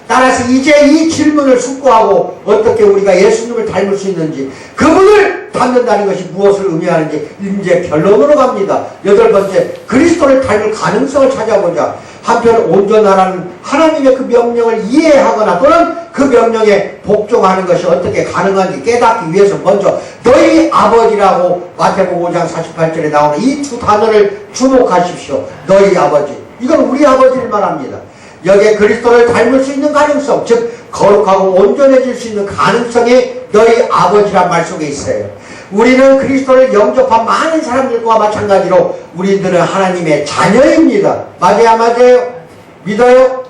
[SPEAKER 1] 따라서 이제 이 질문을 숙고하고 어떻게 우리가 예수님을 닮을 수 있는지, 그분을 닮는다는 것이 무엇을 의미하는지 이제 결론으로 갑니다. 8번째, 그리스도를 닮을 가능성을 찾아보자. 한편 온전하라는 하나님의 그 명령을 이해하거나 또는 그 명령에 복종하는 것이 어떻게 가능한지 깨닫기 위해서 먼저 너희 아버지라고 마태복음 5장 48절에 나오는 이 두 단어를 주목하십시오. 너희 아버지. 이건 우리 아버지를 말합니다. 여기에 그리스도를 닮을 수 있는 가능성, 즉 거룩하고 온전해질 수 있는 가능성이 너희 아버지란 말 속에 있어요. 우리는 그리스도를 영접한 많은 사람들과 마찬가지로 우리들은 하나님의 자녀입니다. 맞아요? 맞아요? 믿어요?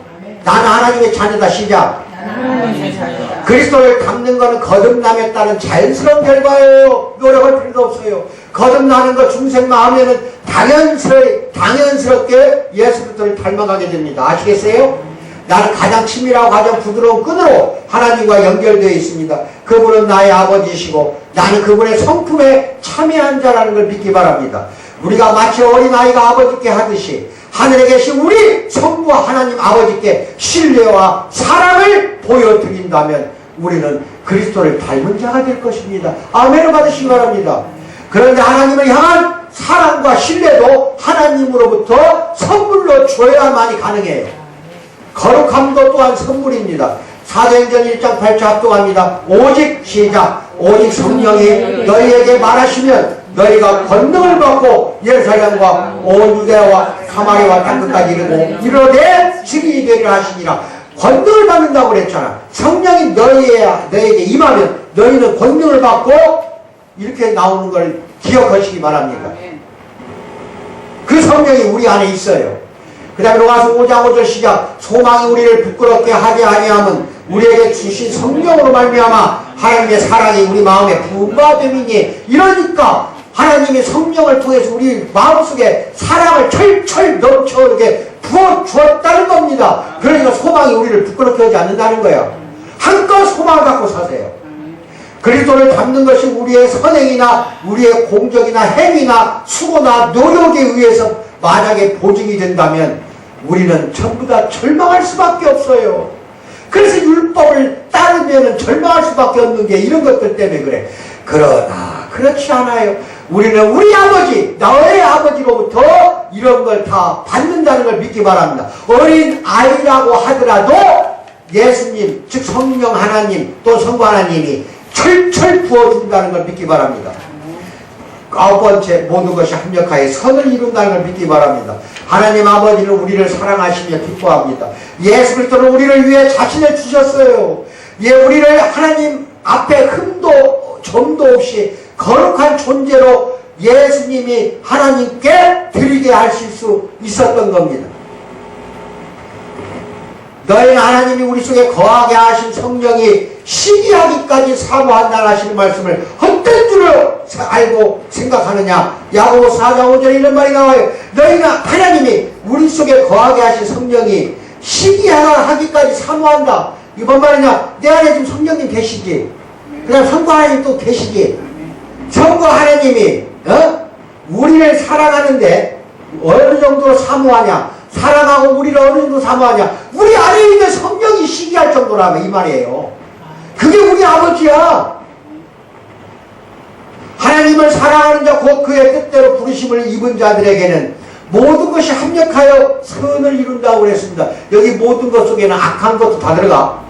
[SPEAKER 1] 나는 하나님의 자녀다. 시작. 그리스도를 닮는 것은 거듭남에 따른 자연스러운 결과예요. 노력할 필요도 없어요. 거듭나는 것 중생 마음에는 당연스럽게 예수 그리스도를 닮아가게 됩니다. 아시겠어요? 나는 가장 친밀하고 가장 부드러운 끈으로 하나님과 연결되어 있습니다. 그분은 나의 아버지이시고 나는 그분의 성품에 참여한 자라는 걸 믿기 바랍니다. 우리가 마치 어린아이가 아버지께 하듯이 하늘에 계신 우리 성부 하나님 아버지께 신뢰와 사랑을 보여드린다면 우리는 그리스도를 닮은 자가 될 것입니다. 아멘을 받으시기 바랍니다. 그런데 하나님을 향한 사랑과 신뢰도 하나님으로부터 선물로 줘야만이 가능해요. 거룩함도 또한 선물입니다. 사도행전 1장 8절 합독합니다. 오직 시작. 오직 성령이 너희에게 말하시면 너희가 권능을 받고 예루살렘과 온 유대와 사마리아와 땅끝까지 이르되 증인이 되리라 하시니라. 권능을 받는다고 그랬잖아. 성령이 너희에게 임하면 너희는 권능을 받고 이렇게 나오는 걸 기억하시기 바랍니다. 그 성령이 우리 안에 있어요. 그 다음에 로마서 5장 5절 시작. 소망이 우리를 부끄럽게 하지 아니함은 우리에게 주신 성령으로 말미암아 하나님의 사랑이 우리 마음에 부음받음이니. 이러니까 하나님의 성령을 통해서 우리 마음속에 사랑을 철철 넘쳐 이렇게 부어주었다는 겁니다. 그러니까 소망이 우리를 부끄럽게 하지 않는다는 거예요. 한껏 소망을 갖고 사세요. 그리스도를 닮는 것이 우리의 선행이나 우리의 공적이나 행위나 수고나 노력에 의해서 만약에 보증이 된다면 우리는 전부 다 절망할 수밖에 없어요. 그래서 율법을 따르면 절망할 수밖에 없는 게 이런 것들 때문에 그래. 그러나 그렇지 않아요. 우리는 우리 아버지, 너의 아버지로부터 이런 걸 다 받는다는 걸 믿기 바랍니다. 어린 아이라고 하더라도 예수님, 즉 성령 하나님 또 성부 하나님이 철철 부어준다는 걸 믿기 바랍니다. 9번째, 모든 것이 합력하여 선을 이룬다는 걸 믿기 바랍니다. 하나님 아버지는 우리를 사랑하시며 기뻐합니다. 예수 그리스도는 우리를 위해 자신을 주셨어요. 예, 우리를 하나님 앞에 흠도 점도 없이 거룩한 존재로 예수님이 하나님께 드리게 하실 수 있었던 겁니다. 너희는 하나님이 우리 속에 거하게 하신 성령이 시기하기까지 사모한다 하시는 말씀을 헛된 줄로 알고 생각하느냐. 야고보 4장 5절에 이런 말이 나와요. 너희는 하나님이 우리 속에 거하게 하신 성령이 시기하기까지 사모한다. 이번 말이냐, 내 안에 지금 성령님 계시지, 그 다음 성부 하나님 또 계시지. 성부 하나님이 우리를 사랑하는데 어느 정도로 사모하냐, 사랑하고 우리를 어느 정도 사모하냐, 우리 안에 있는 성령이 시기할 정도라면 이 말이에요. 그게 우리 아버지야. 하나님을 사랑하는 자 곧 그의 뜻대로 부르심을 입은 자들에게는 모든 것이 합력하여 선을 이룬다고 그랬습니다. 여기 모든 것 속에는 악한 것도 다 들어가.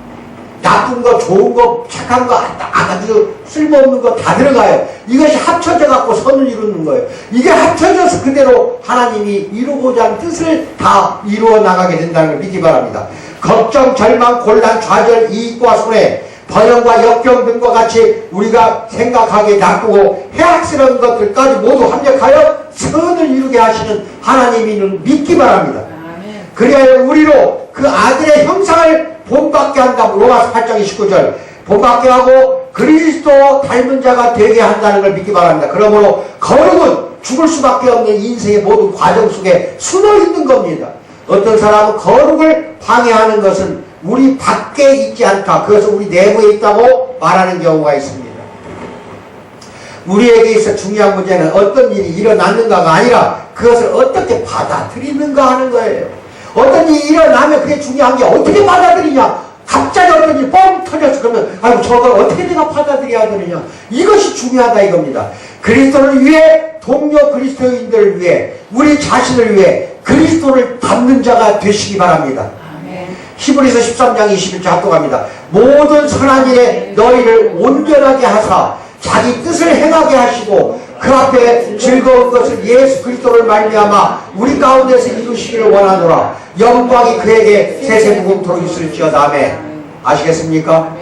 [SPEAKER 1] 나쁜 거, 좋은 거, 착한 거, 아주 쓸모없는 거 다 들어가요. 이것이 합쳐져 갖고 선을 이루는 거예요. 이게 합쳐져서 그대로 하나님이 이루고자 하는 뜻을 다 이루어 나가게 된다는 걸 믿기 바랍니다. 걱정, 절망, 곤란, 좌절, 이익과 손해, 번영과 역경 등과 같이 우리가 생각하기에 나쁘고 해악스러운 것들까지 모두 합력하여 선을 이루게 하시는 하나님을 믿기 바랍니다. 그래야 우리로 그 아들의 형상을 본받게 한다고. 로마서 8장 29절 본받게 하고 그리스도 닮은 자가 되게 한다는 걸 믿기 바랍니다. 그러므로 거룩은 죽을 수밖에 없는 인생의 모든 과정 속에 숨어 있는 겁니다. 어떤 사람은 거룩을 방해하는 것은 우리 밖에 있지 않다, 그것은 우리 내부에 있다고 말하는 경우가 있습니다. 우리에게 있어 중요한 문제는 어떤 일이 일어났는가가 아니라 그것을 어떻게 받아들이는가 하는 거예요. 어떤 일이 일어나면 그게 중요한 게 어떻게 받아들이냐. 갑자기 어떤 일이 뻥 터졌어. 그러면 아이고 저걸 어떻게 내가 받아들여야 되느냐. 이것이 중요하다 이겁니다. 그리스도를 위해, 동료 그리스도인들을 위해, 우리 자신을 위해 그리스도를 닮는 자가 되시기 바랍니다. 히브리서 13장 21절 합독합니다. 모든 선한 일에 너희를 온전하게 하사 자기 뜻을 행하게 하시고 그 앞에 즐거운 것을 예수 그리스도를 말미암아 우리 가운데서 이루시기를 원하노라. 영광이 그에게 세세무궁토록 있을지어다. 아멘. 아시겠습니까?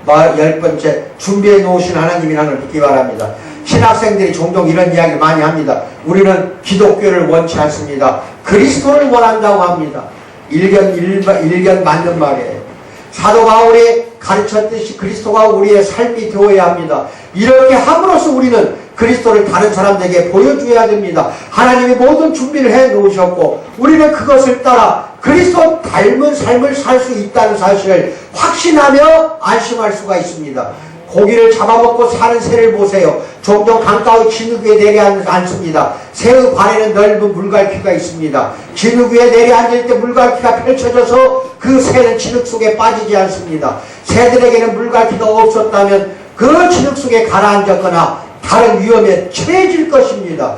[SPEAKER 1] 10번째, 준비해 놓으신 하나님이라는 걸 믿기 바랍니다. 신학생들이 종종 이런 이야기를 많이 합니다. 우리는 기독교를 원치 않습니다. 그리스도를 원한다고 합니다. 일견 맞는 말이에요. 사도 바울이 가르쳤듯이 그리스도가 우리의 삶이 되어야 합니다. 이렇게 함으로써 우리는 그리스도를 다른 사람들에게 보여줘야 됩니다. 하나님이 모든 준비를 해 놓으셨고 우리는 그것을 따라 그리스도 닮은 삶을 살 수 있다는 사실을 확신하며 안심할 수가 있습니다. 고기를 잡아먹고 사는 새를 보세요. 종종 강가의 진흙 위에 내려앉습니다. 새의 발에는 넓은 물갈퀴가 있습니다. 진흙 위에 내려앉을 때 물갈퀴가 펼쳐져서 그 새는 진흙 속에 빠지지 않습니다. 새들에게는 물갈퀴가 없었다면 그 진흙 속에 가라앉았거나 다른 위험에 처해질 것입니다.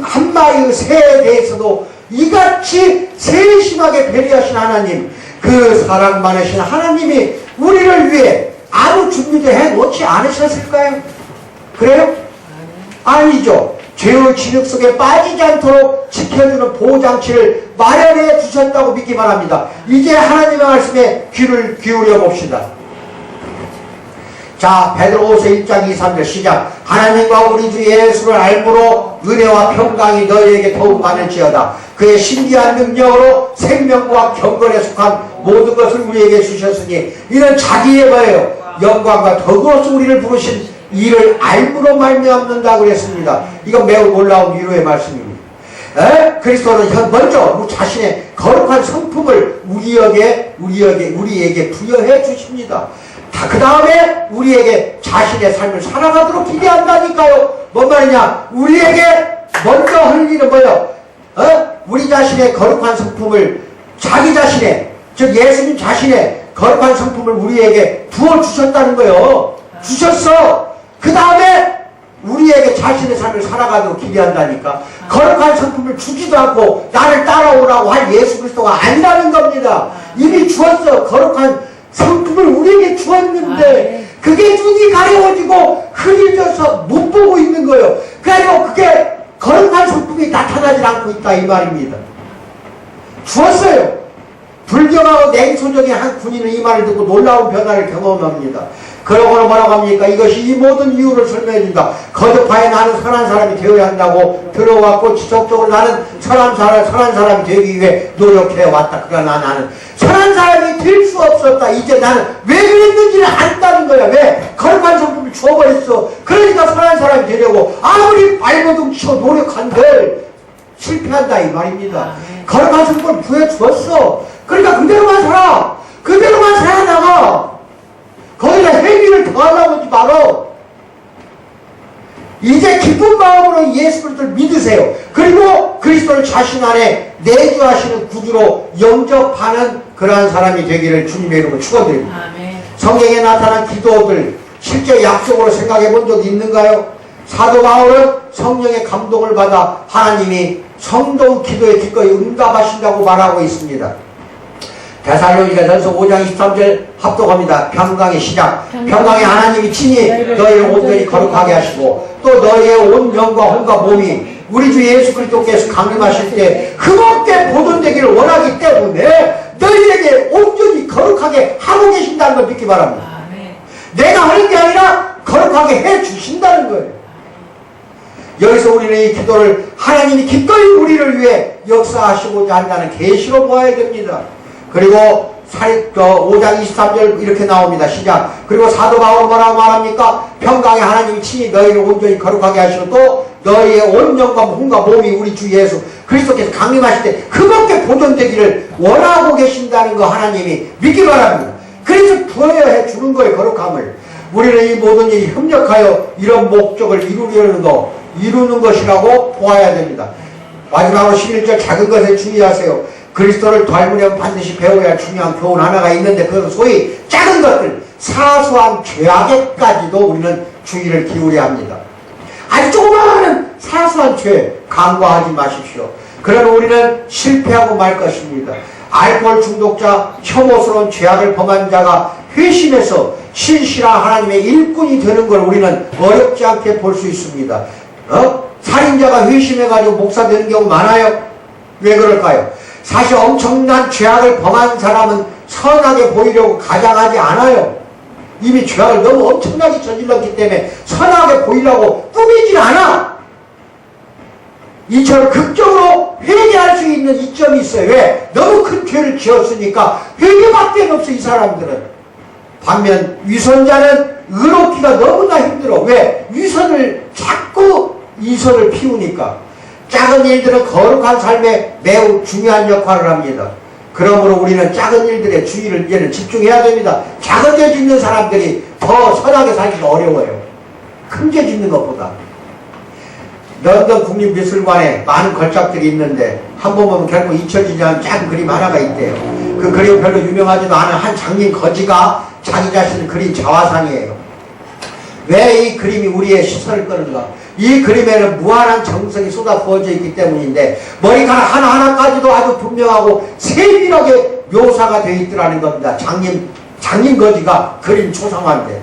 [SPEAKER 1] 한 마리의 새에 대해서도 이같이 세심하게 배려하신 하나님, 그 사랑 많으신 하나님이 우리를 위해 아무 준비도 해놓지 않으셨을까요? 그래요? 아니죠. 죄의 진흙 속에 빠지지 않도록 지켜주는 보호장치를 마련해 주셨다고 믿기 바랍니다. 이제 하나님의 말씀에 귀를 기울여 봅시다. 자, 베드로후서 1장 2, 3절 시작. 하나님과 우리 주 예수를 알므로 은혜와 평강이 너희에게 더욱 많을지어다. 그의 신비한 능력으로 생명과 경건에 속한 모든 것을 우리에게 주셨으니 이는 자기의 뭐예요? 영광과 덕으로서 우리를 부르신 이를 알므로 말미암는다 그랬습니다. 이건 매우 놀라운 위로의 말씀입니다. 그리스도는 먼저 자신의 거룩한 성품을 우리에게 부여해 주십니다. 그 다음에 우리에게 자신의 삶을 살아가도록 기대한다니까요. 뭔 말이냐? 우리에게 먼저 할 일은 뭐예요? 우리 자신의 거룩한 성품을 자기 자신의, 즉 예수님 자신의 거룩한 성품을 우리에게 부어주셨다는 거예요. 주셨어. 그 다음에 우리에게 자신의 삶을 살아가도록 기대한다니까. 거룩한 성품을 주지도 않고 나를 따라오라고 할 예수 그리스도가 아니라는 겁니다. 이미 주었어. 거룩한 성품을 우리에게 주었는데 그게 눈이 가려워지고 흐려져서 못 보고 있는 거예요. 그래서 그게 거룩한 성품이 나타나지 않고 있다 이 말입니다. 주었어요. 불경하고 냉소적인 한 군인은 이 말을 듣고 놀라운 변화를 경험합니다. 그러고는 뭐라고 합니까? 이것이 이 모든 이유를 설명해 준다. 거듭하여 나는 선한 사람이 되어야 한다고 들어왔고 지속적으로 나는 선한 사람이 되기 위해 노력해 왔다. 그러나 나는 선한 사람이 될 수 없었다. 이제 나는 왜 그랬는지를 안다는 거야. 왜? 거룩한 성품을 주어버렸어. 그러니까 선한 사람이 되려고 아무리 발버둥 치고 노력한들 실패한다 이 말입니다. 거룩한 성품을 부여주었어. 그러니까 그대로만 살아. 그대로만 살아나가. 거기다 행위를 더하려고 하지 말어. 이제 기쁜 마음으로 예수 그리스도를 믿으세요. 그리고 그리스도를 자신 안에 내주하시는 구주로 영접하는 그러한 사람이 되기를 주님의 이름으로 축원드립니다. 성경에 나타난 기도들 실제 약속으로 생각해 본 적이 있는가요? 사도 바울은 성령의 감동을 받아 하나님이 성도 기도에 기꺼이 응답하신다고 말하고 있습니다. 데살로니가전서 5장 23절 합독합니다. 평강의 시작. 평강의 하나님이 친히 너희를 온전히 거룩하게 하시고 또 너희의 온 영과 혼과 몸이 우리 주 예수 그리스도께서 강림하실 때 흠없게 보존되기를 원하기 때문에 너희에게 온전히 거룩하게 하고 계신다는 걸 믿기 바랍니다. 내가 하는 게 아니라 거룩하게 해 주신다는 거예요. 여기서 우리는 이 기도를 하나님이 기꺼이 우리를 위해 역사하시고자 한다는 계시로 보아야 됩니다. 그리고 5장 23절 이렇게 나옵니다. 시작. 그리고 사도 바울은 뭐라고 말합니까? 평강의 하나님이 친히 너희를 온전히 거룩하게 하시고 또 너희의 온 영과 혼과 몸이 우리 주 예수 그리스도께서 강림하실 때 흠없게 보존되기를 원하고 계신다는 거 하나님이 믿기 바랍니다. 그래서 부여해 주는 거예요. 거룩함을. 우리는 이 모든 일이 협력하여 이런 목적을 이루는 것이라고 보아야 됩니다. 마지막으로 11절 작은 것에 주의하세요. 그리스도를 닮으려면 반드시 배워야 할 중요한 교훈 하나가 있는데 그것은 소위 작은 것들, 사소한 죄악에까지도 우리는 주의를 기울여야 합니다. 아주 조그마한 사소한 죄 간과하지 마십시오. 그러면 우리는 실패하고 말 것입니다. 알코올 중독자, 혐오스러운 죄악을 범한 자가 회심해서 신실한 하나님의 일꾼이 되는 걸 우리는 어렵지 않게 볼 수 있습니다. 살인자가 회심해가지고 목사 되는 경우 많아요. 왜 그럴까요? 사실 엄청난 죄악을 범한 사람은 선하게 보이려고 가장하지 않아요. 이미 죄악을 너무 엄청나게 저질렀기 때문에 선하게 보이려고 꾸미질 않아. 이처럼 극적으로 회개할 수 있는 이점이 있어요. 왜? 너무 큰 죄를 지었으니까 회개밖에 없어 이 사람들은. 반면 위선자는 의롭기가 너무나 힘들어. 왜? 자꾸 이선을 피우니까. 작은 일들은 거룩한 삶에 매우 중요한 역할을 합니다. 그러므로 우리는 작은 일들에 주의를 집중해야 됩니다. 작은 죄 짓는 사람들이 더 선하게 살기가 어려워요. 큰 죄 짓는 것보다. 런던 국립미술관에 많은 걸작들이 있는데 한 번 보면 결국 잊혀지지 않은 작은 그림 하나가 있대요. 그 그림은 별로 유명하지도 않은 한 장님 거지가 자기 자신을 그린 자화상이에요. 왜 이 그림이 우리의 시선을 끄는가? 이 그림에는 무한한 정성이 쏟아 부어져 있기 때문인데 머리카락 하나하나까지도 아주 분명하고 세밀하게 묘사가 되어 있더라는 겁니다. 장님 거지가 그린 초상화인데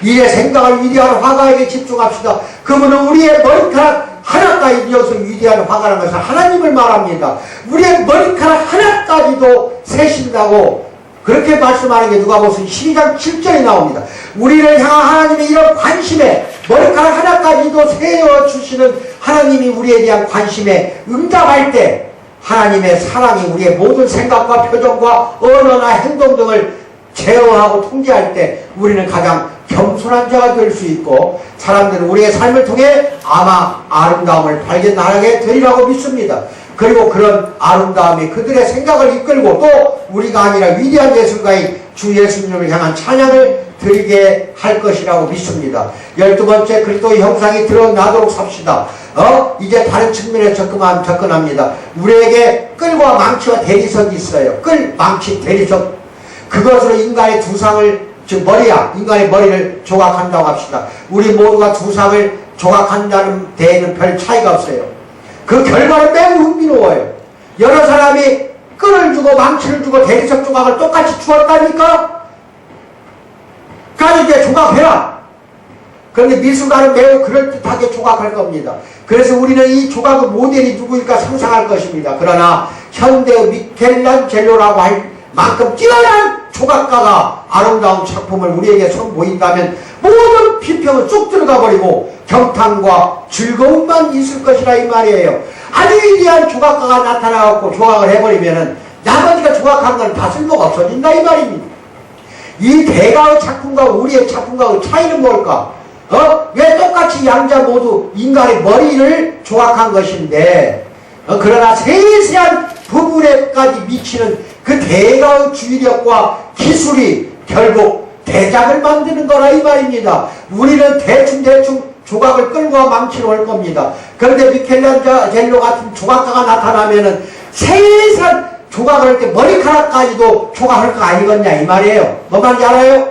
[SPEAKER 1] 이의 생각을 위대한 화가에게 집중합시다. 그분은 우리의 머리카락 하나까지 이어서 위대한 화가라는 것은 하나님을 말합니다. 우리의 머리카락 하나까지도 세신다고 그렇게 말씀하는 게 누가복음 12장 7절에 나옵니다. 우리를 향한 하나님의 이런 관심에 머리카락 하나까지도 세워주시는 하나님이 우리에 대한 관심에 응답할 때 하나님의 사랑이 우리의 모든 생각과 표정과 언어나 행동 등을 제어하고 통제할 때 우리는 가장 겸손한 자가 될 수 있고 사람들은 우리의 삶을 통해 아마 아름다움을 발견하게 되리라고 믿습니다. 그리고 그런 아름다움이 그들의 생각을 이끌고 또 우리가 아니라 위대한 예술가인 주 예수님을 향한 찬양을 드리게 할 것이라고 믿습니다. 12번째 그리스도의 형상이 드러나도록 삽시다. 이제 다른 측면에 접근합니다. 우리에게 끌과 망치와 대리석이 있어요. 끌, 망치, 대리석. 그것으로 인간의 두상을, 즉 머리야, 인간의 머리를 조각한다고 합시다. 우리 모두가 두상을 조각한다는 데에는 별 차이가 없어요. 그 결과는 매우 흥미로워요. 여러 사람이 끌을 주고 망치를 주고 대리석 조각을 똑같이 주었다니까? 그래서 이제 조각해라. 그런데 미술가는 매우 그럴듯하게 조각할 겁니다. 그래서 우리는 이 조각의 모델이 누구일까 상상할 것입니다. 그러나 현대의 미켈란젤로라고 할 만큼 뛰어난 조각가가 아름다운 작품을 우리에게 선보인다면 모든 비평은 쑥 들어가 버리고 경탄과 즐거움만 있을 것이라 이 말이에요. 아주 위대한 조각가가 나타나갖고 조각을 해버리면은 나머지가 조각한 건 다 쓸모가 없어진다 이 말입니다. 이 대가의 작품과 우리의 작품과의 차이는 뭘까? 왜 똑같이 양자 모두 인간의 머리를 조각한 것인데 그러나 세세한 부분에까지 미치는 그 대가의 주의력과 기술이 결국 대작을 만드는 거라 이 말입니다. 우리는 대충 조각을 끌고 망치로 할 겁니다. 그런데 미켈란젤로 같은 조각가가 나타나면은 세세한 조각을 할 때 머리카락까지도 조각할 거 아니겠냐 이 말이에요. 뭔 말인지 알아요?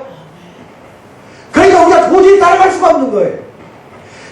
[SPEAKER 1] 그러니까 우리가 도저히 따라갈 수가 없는 거예요.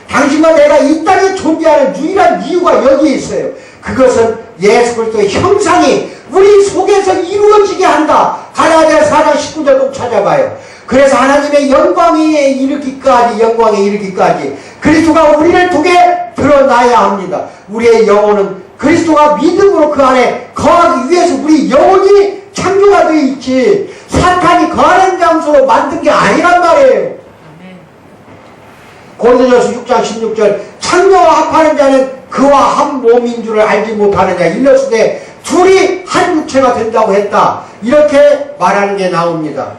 [SPEAKER 1] 당신과 내가 이 땅에 존재하는 유일한 이유가 여기에 있어요. 그것은 예수 그리스도의 형상이 우리 속에서 이루어지게 한다. 갈라디아 4장 19절 꼭 찾아봐요. 그래서 하나님의 영광에 이르기까지 그리스도가 우리를 통해 드러나야 합니다. 우리의 영혼은 그리스도가 믿음으로 그 안에 거하기 위해서 우리 영혼이 창조가 되어 있지 사탄이 거하는 장소로 만든 게 아니란 말이에요. 고린도전서 6장 16절 창조와 합하는 자는 그와 한 몸인 줄을 알지 못하느냐 일러스되 둘이 한 육체가 된다고 했다. 이렇게 말하는 게 나옵니다.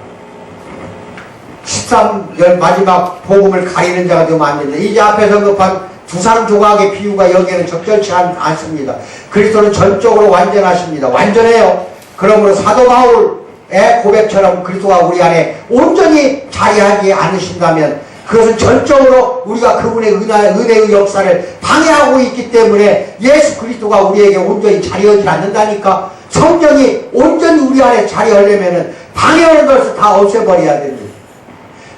[SPEAKER 1] 13절 마지막 복음을 가리는 자가 되면 안 된다. 이제 앞에 언급한 두상 조각의 비유가 여기에는 적절치 않습니다. 그리스도는 전적으로 완전하십니다. 완전해요. 그러므로 사도 바울의 고백처럼 그리스도가 우리 안에 온전히 자리하지 않으신다면 그것은 전적으로 우리가 그분의 은혜의 역사를 방해하고 있기 때문에 예수 그리스도가 우리에게 온전히 자리하지 않는다니까. 성령이 온전히 우리 안에 자리하려면 방해하는 것을 다 없애버려야 됩니다.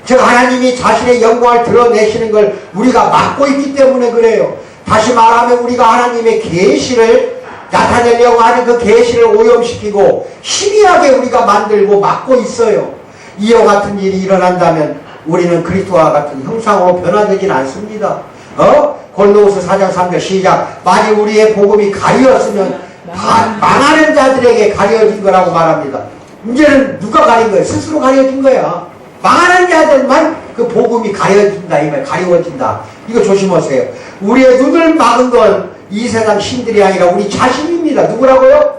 [SPEAKER 1] 즉 하나님이 자신의 영광을 드러내시는 걸 우리가 막고 있기 때문에 그래요. 다시 말하면 우리가 하나님의 계시를 나타내려고 하는 그 계시를 오염시키고 희미하게 우리가 만들고 막고 있어요. 이와 같은 일이 일어난다면 우리는 그리스도와 같은 형상으로 변화되진 않습니다. 골로새 4장 3절 시작. 만일 우리의 복음이 가리었으면 다 망하는 자들에게 가려진 거라고 말합니다. 이제는 누가 가린 거예요? 스스로 가려진 거야. 망하는 자들만 그 복음이 가려진다 이 말, 가리워진다. 이거 조심하세요. 우리의 눈을 막은 건 이 세상 신들이 아니라 우리 자신입니다. 누구라고요?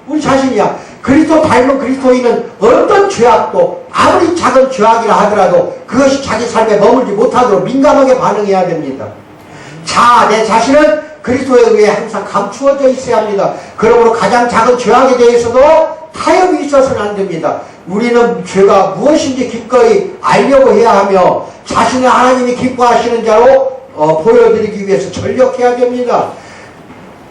[SPEAKER 1] 우리 자신이야. 그리스도 닮은 그리스도인은 어떤 죄악도 아무리 작은 죄악이라 하더라도 그것이 자기 삶에 머물지 못하도록 민감하게 반응해야 됩니다. 자, 내 자신은 그리스도에 의해 항상 감추어져 있어야 합니다. 그러므로 가장 작은 죄악에 대해서도 타협이 있어서는 안 됩니다. 우리는 죄가 무엇인지 기꺼이 알려고 해야 하며 자신의 하나님이 기뻐하시는 자로 보여드리기 위해서 전력해야 됩니다.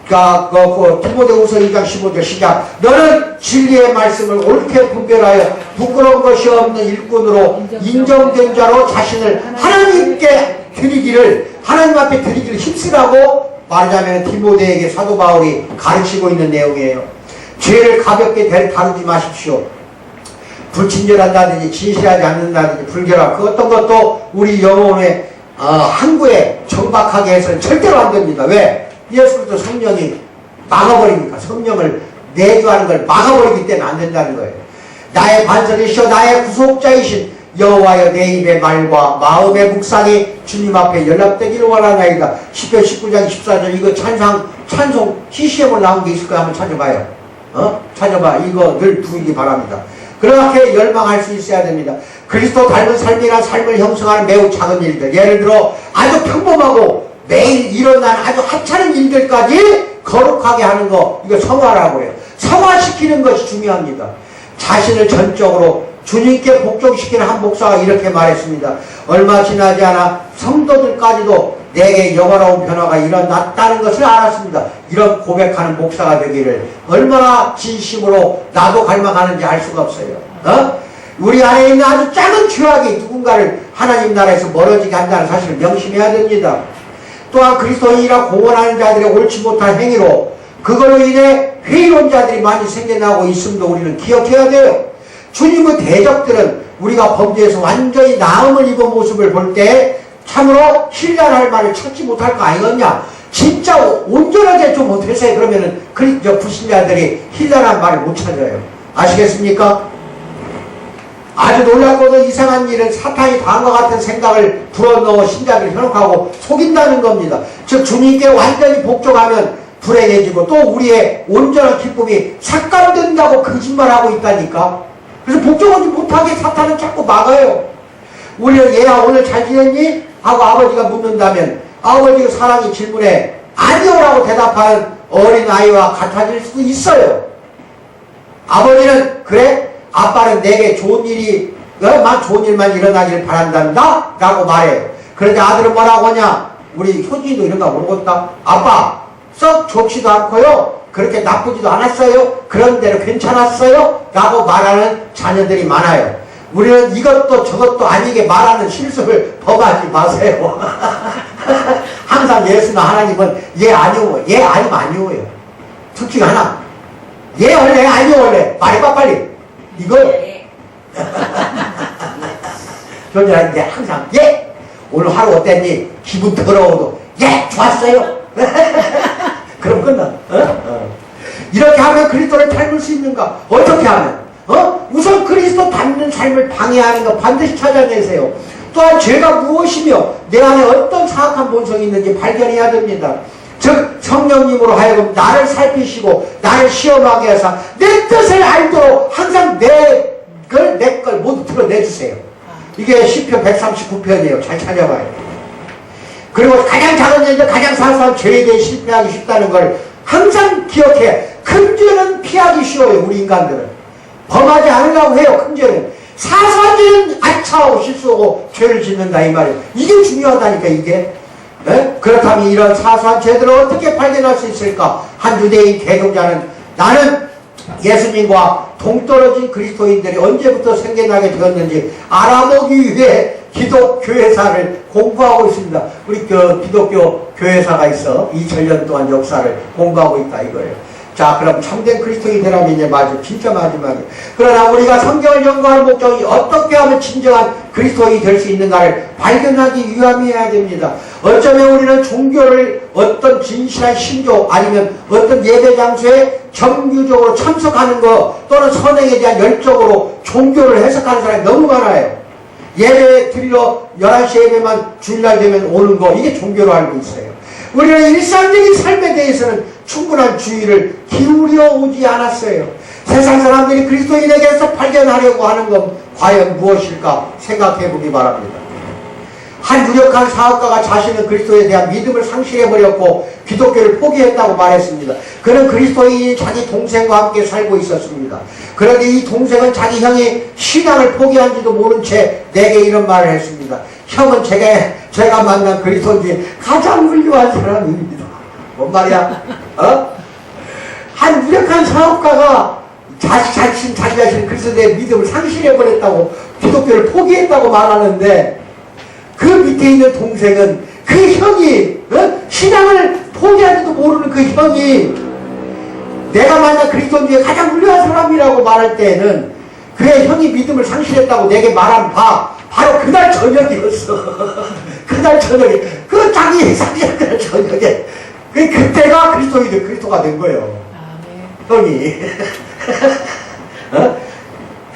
[SPEAKER 1] 디모데후서 2장 15절 시작. 너는 진리의 말씀을 옳게 분별하여 부끄러운 것이 없는 일꾼으로 인정된 자로 자신을 하나님께 드리기를, 하나님 앞에 드리기를 힘쓰라고 말하자면 디모데에게 사도 바울이 가르치고 있는 내용이에요. 죄를 가볍게 다루지 마십시오. 불친절한다든지 진실하지 않는다든지 불결함 그 어떤 것도 우리 영혼의 항구에 정박하게 해서는 절대로 안 됩니다. 왜? 예수 그리스도 성령이 막아버리니까. 성령을 내주하는 걸 막아버리기 때문에 안 된다는 거예요. 나의 반석이시오 나의 구속자이신 여호와여 내 입의 말과 마음의 묵상이 주님 앞에 연락되기를 원하나이다. 시편 19장 14절 이거 찬송 CCM으로 나온 게 있을 거야. 한번 찾아봐요. 찾아봐. 이거 늘 부르기 바랍니다. 그렇게 열망할 수 있어야 됩니다. 그리스도 닮은 삶이나 삶을 형성하는 매우 작은 일들, 예를 들어 아주 평범하고 매일 일어나는 아주 하찮은 일들까지 거룩하게 하는 거, 이거 성화라고 해요. 성화시키는 것이 중요합니다. 자신을 전적으로 주님께 복종시키는 한 목사가 이렇게 말했습니다. 얼마 지나지 않아 성도들까지도 내게 영원한 변화가 일어났다는 것을 알았습니다. 이런 고백하는 목사가 되기를 얼마나 진심으로 나도 갈망하는지 알 수가 없어요. 우리 안에 있는 아주 작은 죄악이 누군가를 하나님 나라에서 멀어지게 한다는 사실을 명심해야 됩니다. 또한 그리스도인이라 공언하는 자들의 옳지 못한 행위로 그걸로 인해 회의론 자들이 많이 생겨나고 있음도 우리는 기억해야 돼요. 주님의 대적들은 우리가 범죄에서 완전히 나음을 입은 모습을 볼 때 참으로 신뢰할 말을 찾지 못할 거 아니겠냐. 진짜 온전하게 좀 못했어요. 그러면은 불신자들이 힐난한 말을 못 찾아요. 아시겠습니까? 아주 놀랍고도 이상한 일은 사탄이 당과 같은 생각을 불어넣어 신자들을 현혹하고 속인다는 겁니다. 즉 주님께 완전히 복종하면 불행해지고 또 우리의 온전한 기쁨이 삭감된다고 거짓말하고 있다니까. 그래서 복종하지 못하게 사탄은 자꾸 막아요. 우리는 얘야 오늘 잘 지냈니? 하고 아버지가 묻는다면 아버지가 사랑의 질문에 아니요라고 대답하는 어린아이와 같아질 수도 있어요. 아버지는 그래? 아빠는 내게 좋은 일만 일어나기를 바란단다? 라고 말해요. 그런데 아들은 뭐라고 하냐? 우리 효진이도 이런 거 모르겠다. 아빠 썩 좋지도 않고요. 그렇게 나쁘지도 않았어요. 그런 대로 괜찮았어요. 라고 말하는 자녀들이 많아요. 우리는 이것도 저것도 아니게 말하는 실수를 범하지 마세요. 항상 예수나 하나님은 예 아니오, 예 아니면 아니오예요. 둘 중에 하나. 예 원래 아니오 원래 말해봐 빨리. 이거요. 존재하는데 항상 예. 오늘 하루 어땠니? 기분 더러워도 예 좋았어요. 그럼 끝나. 이렇게 하면 그리스도를 닮을 수 있는가? 어떻게 하면? 우선 그리스도 닮는 삶을 방해하는 거 반드시 찾아내세요. 또한 죄가 무엇이며 내 안에 어떤 사악한 본성이 있는지 발견해야 됩니다. 즉 성령님으로 하여금 나를 살피시고 나를 시험하게 해서 내 뜻을 알도록 항상 내 걸 모두 드러내주세요. 이게 시편 139편이에요. 잘 찾아봐요. 그리고 가장 작은 일도 가장 사소한 죄에 대해 실패하기 쉽다는 걸 항상 기억해. 큰 죄는 피하기 쉬워요. 우리 인간들은 범하지 않으려고 해요. 큰 죄는. 사소한 죄는 아차하고 실수하고 죄를 짓는다 이 말이에요. 이게 중요하다니까 이게. 네? 그렇다면 이런 사소한 죄들을 어떻게 발견할 수 있을까? 한 유대인 개종자는 나는 예수님과 동떨어진 그리스도인들이 언제부터 생겨나게 되었는지 알아보기 위해 기독교회사를 공부하고 있습니다. 우리 기독교 교회사가 있어 2000년 동안 역사를 공부하고 있다 이거예요. 자, 그럼 참된 그리스도인이 되라면 이제 진짜 마지막이에요. 그러나 우리가 성경을 연구할 목적이 어떻게 하면 진정한 그리스도인이 될 수 있는가를 발견하기 위함이어야 됩니다. 어쩌면 우리는 종교를 어떤 진실한 신조 아니면 어떤 예배 장소에 정규적으로 참석하는 것 또는 선행에 대한 열정으로 종교를 해석하는 사람이 너무 많아요. 예배 드리러 11시 예배만 주일날 되면 오는 거 이게 종교로 알고 있어요. 우리는 일상적인 삶에 대해서는 충분한 주의를 기울여 오지 않았어요. 세상 사람들이 그리스도인에게서 발견하려고 하는 건 과연 무엇일까 생각해 보기 바랍니다. 한 유력한 사업가가 자신은 그리스도에 대한 믿음을 상실해버렸고 기독교를 포기했다고 말했습니다. 그는 그리스도인이 자기 동생과 함께 살고 있었습니다. 그런데 이 동생은 자기 형이 신앙을 포기한지도 모른 채 내게 이런 말을 했습니다. 형은 제가 만난 그리스도 중에 가장 훌륭한 사람입니다. 뭔 말이야? 한 유력한 사업가가 자기 자신은 그리스도의 믿음을 상실해버렸다고 기독교를 포기했다고 말하는데 그 밑에 있는 동생은 그 형이 신앙을 포기하지도 모르는 그 형이 내가 만난 그리스도 중에 가장 훌륭한 사람이라고 말할 때는 그의 형이 믿음을 상실했다고 내게 말한 바로 그날 저녁이었어. 그날 저녁에 그 자기 상실한 그날 저녁에 그때가 그리스도가 된 거예요. 형이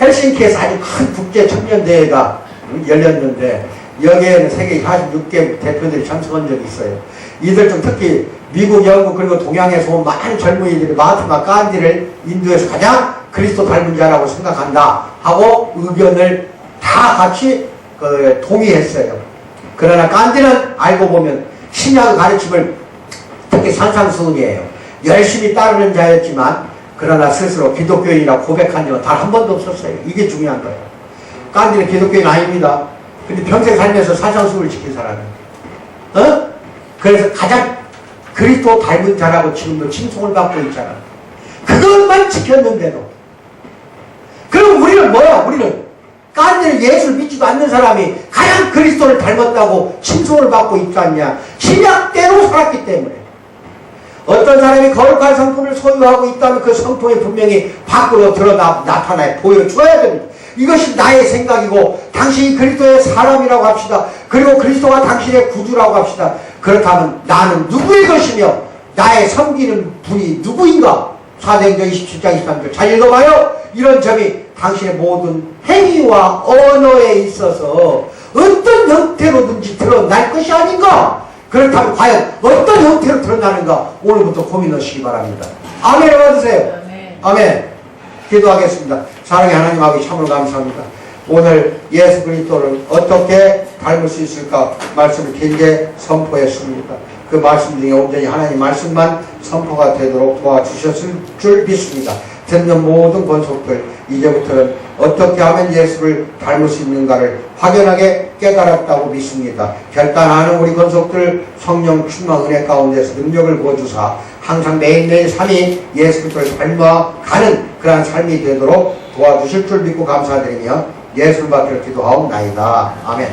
[SPEAKER 1] 헬싱키에서 아주 큰 국제 청년대회가 열렸는데 여기에는 세계 46개 대표들이 참석한 적이 있어요. 이들 중 특히 미국, 영국 그리고 동양에서 온 많은 젊은이들이 마하트마 간디를 인도에서 가장 그리스도 닮은 자라고 생각한다 하고 의견을 다 같이 동의했어요. 그러나 간디는 알고 보면 신약 가르침을 특히 산상수훈이에요. 열심히 따르는 자였지만 그러나 스스로 기독교인이라고 고백한 적은 단 한 번도 없었어요. 이게 중요한 거예요. 간디는 기독교인 아닙니다. 근데 평생 살면서 산상수훈을 지킨 사람이에요. 그래서 가장 그리스도 닮은 자라고 지금도 칭송을 받고 있잖아. 그것만 지켰는데도. 그럼 우리는 뭐야? 우리는 간디는 예수를 믿지도 않는 사람이 가장 그리스도를 닮았다고 칭송을 받고 있지 않냐? 신약대로 살았기 때문에. 어떤 사람이 거룩한 성품을 소유하고 있다면 그 성품이 분명히 밖으로 나타나요. 보여줘야 됩니다. 이것이 나의 생각이고 당신이 그리스도의 사람이라고 합시다. 그리고 그리스도가 당신의 구주라고 합시다. 그렇다면 나는 누구의 것이며 나의 섬기는 분이 누구인가? 사도행전 27장 23절 잘 읽어봐요. 이런 점이 당신의 모든 행위와 언어에 있어서 어떤 형태로든지 드러날 것이 아닌가? 그렇다면 과연 어떤 형태로 드러나는가? 오늘부터 고민하시기 바랍니다. 아멘 받으세요. 아멘. 기도하겠습니다. 사랑의 하나님 아버지 참으로 감사합니다. 오늘 예수 그리스도를 어떻게 닮을 수 있을까 말씀을 길게 선포했습니다. 그 말씀 중에 온전히 하나님 말씀만 선포가 되도록 도와주셨을 줄 믿습니다. 듣는 모든 권속들 이제부터는 어떻게 하면 예수를 닮을 수 있는가를 확연하게 깨달았다고 믿습니다. 결단하는 우리 권속들 성령 충만 은혜 가운데서 능력을 부어주사 항상 매일매일 삶이 예수 그리스도를 닮아가는 그러한 삶이 되도록 도와주실 줄 믿고 감사드리며 예수를 받들어 기도하옵나이다. 아멘.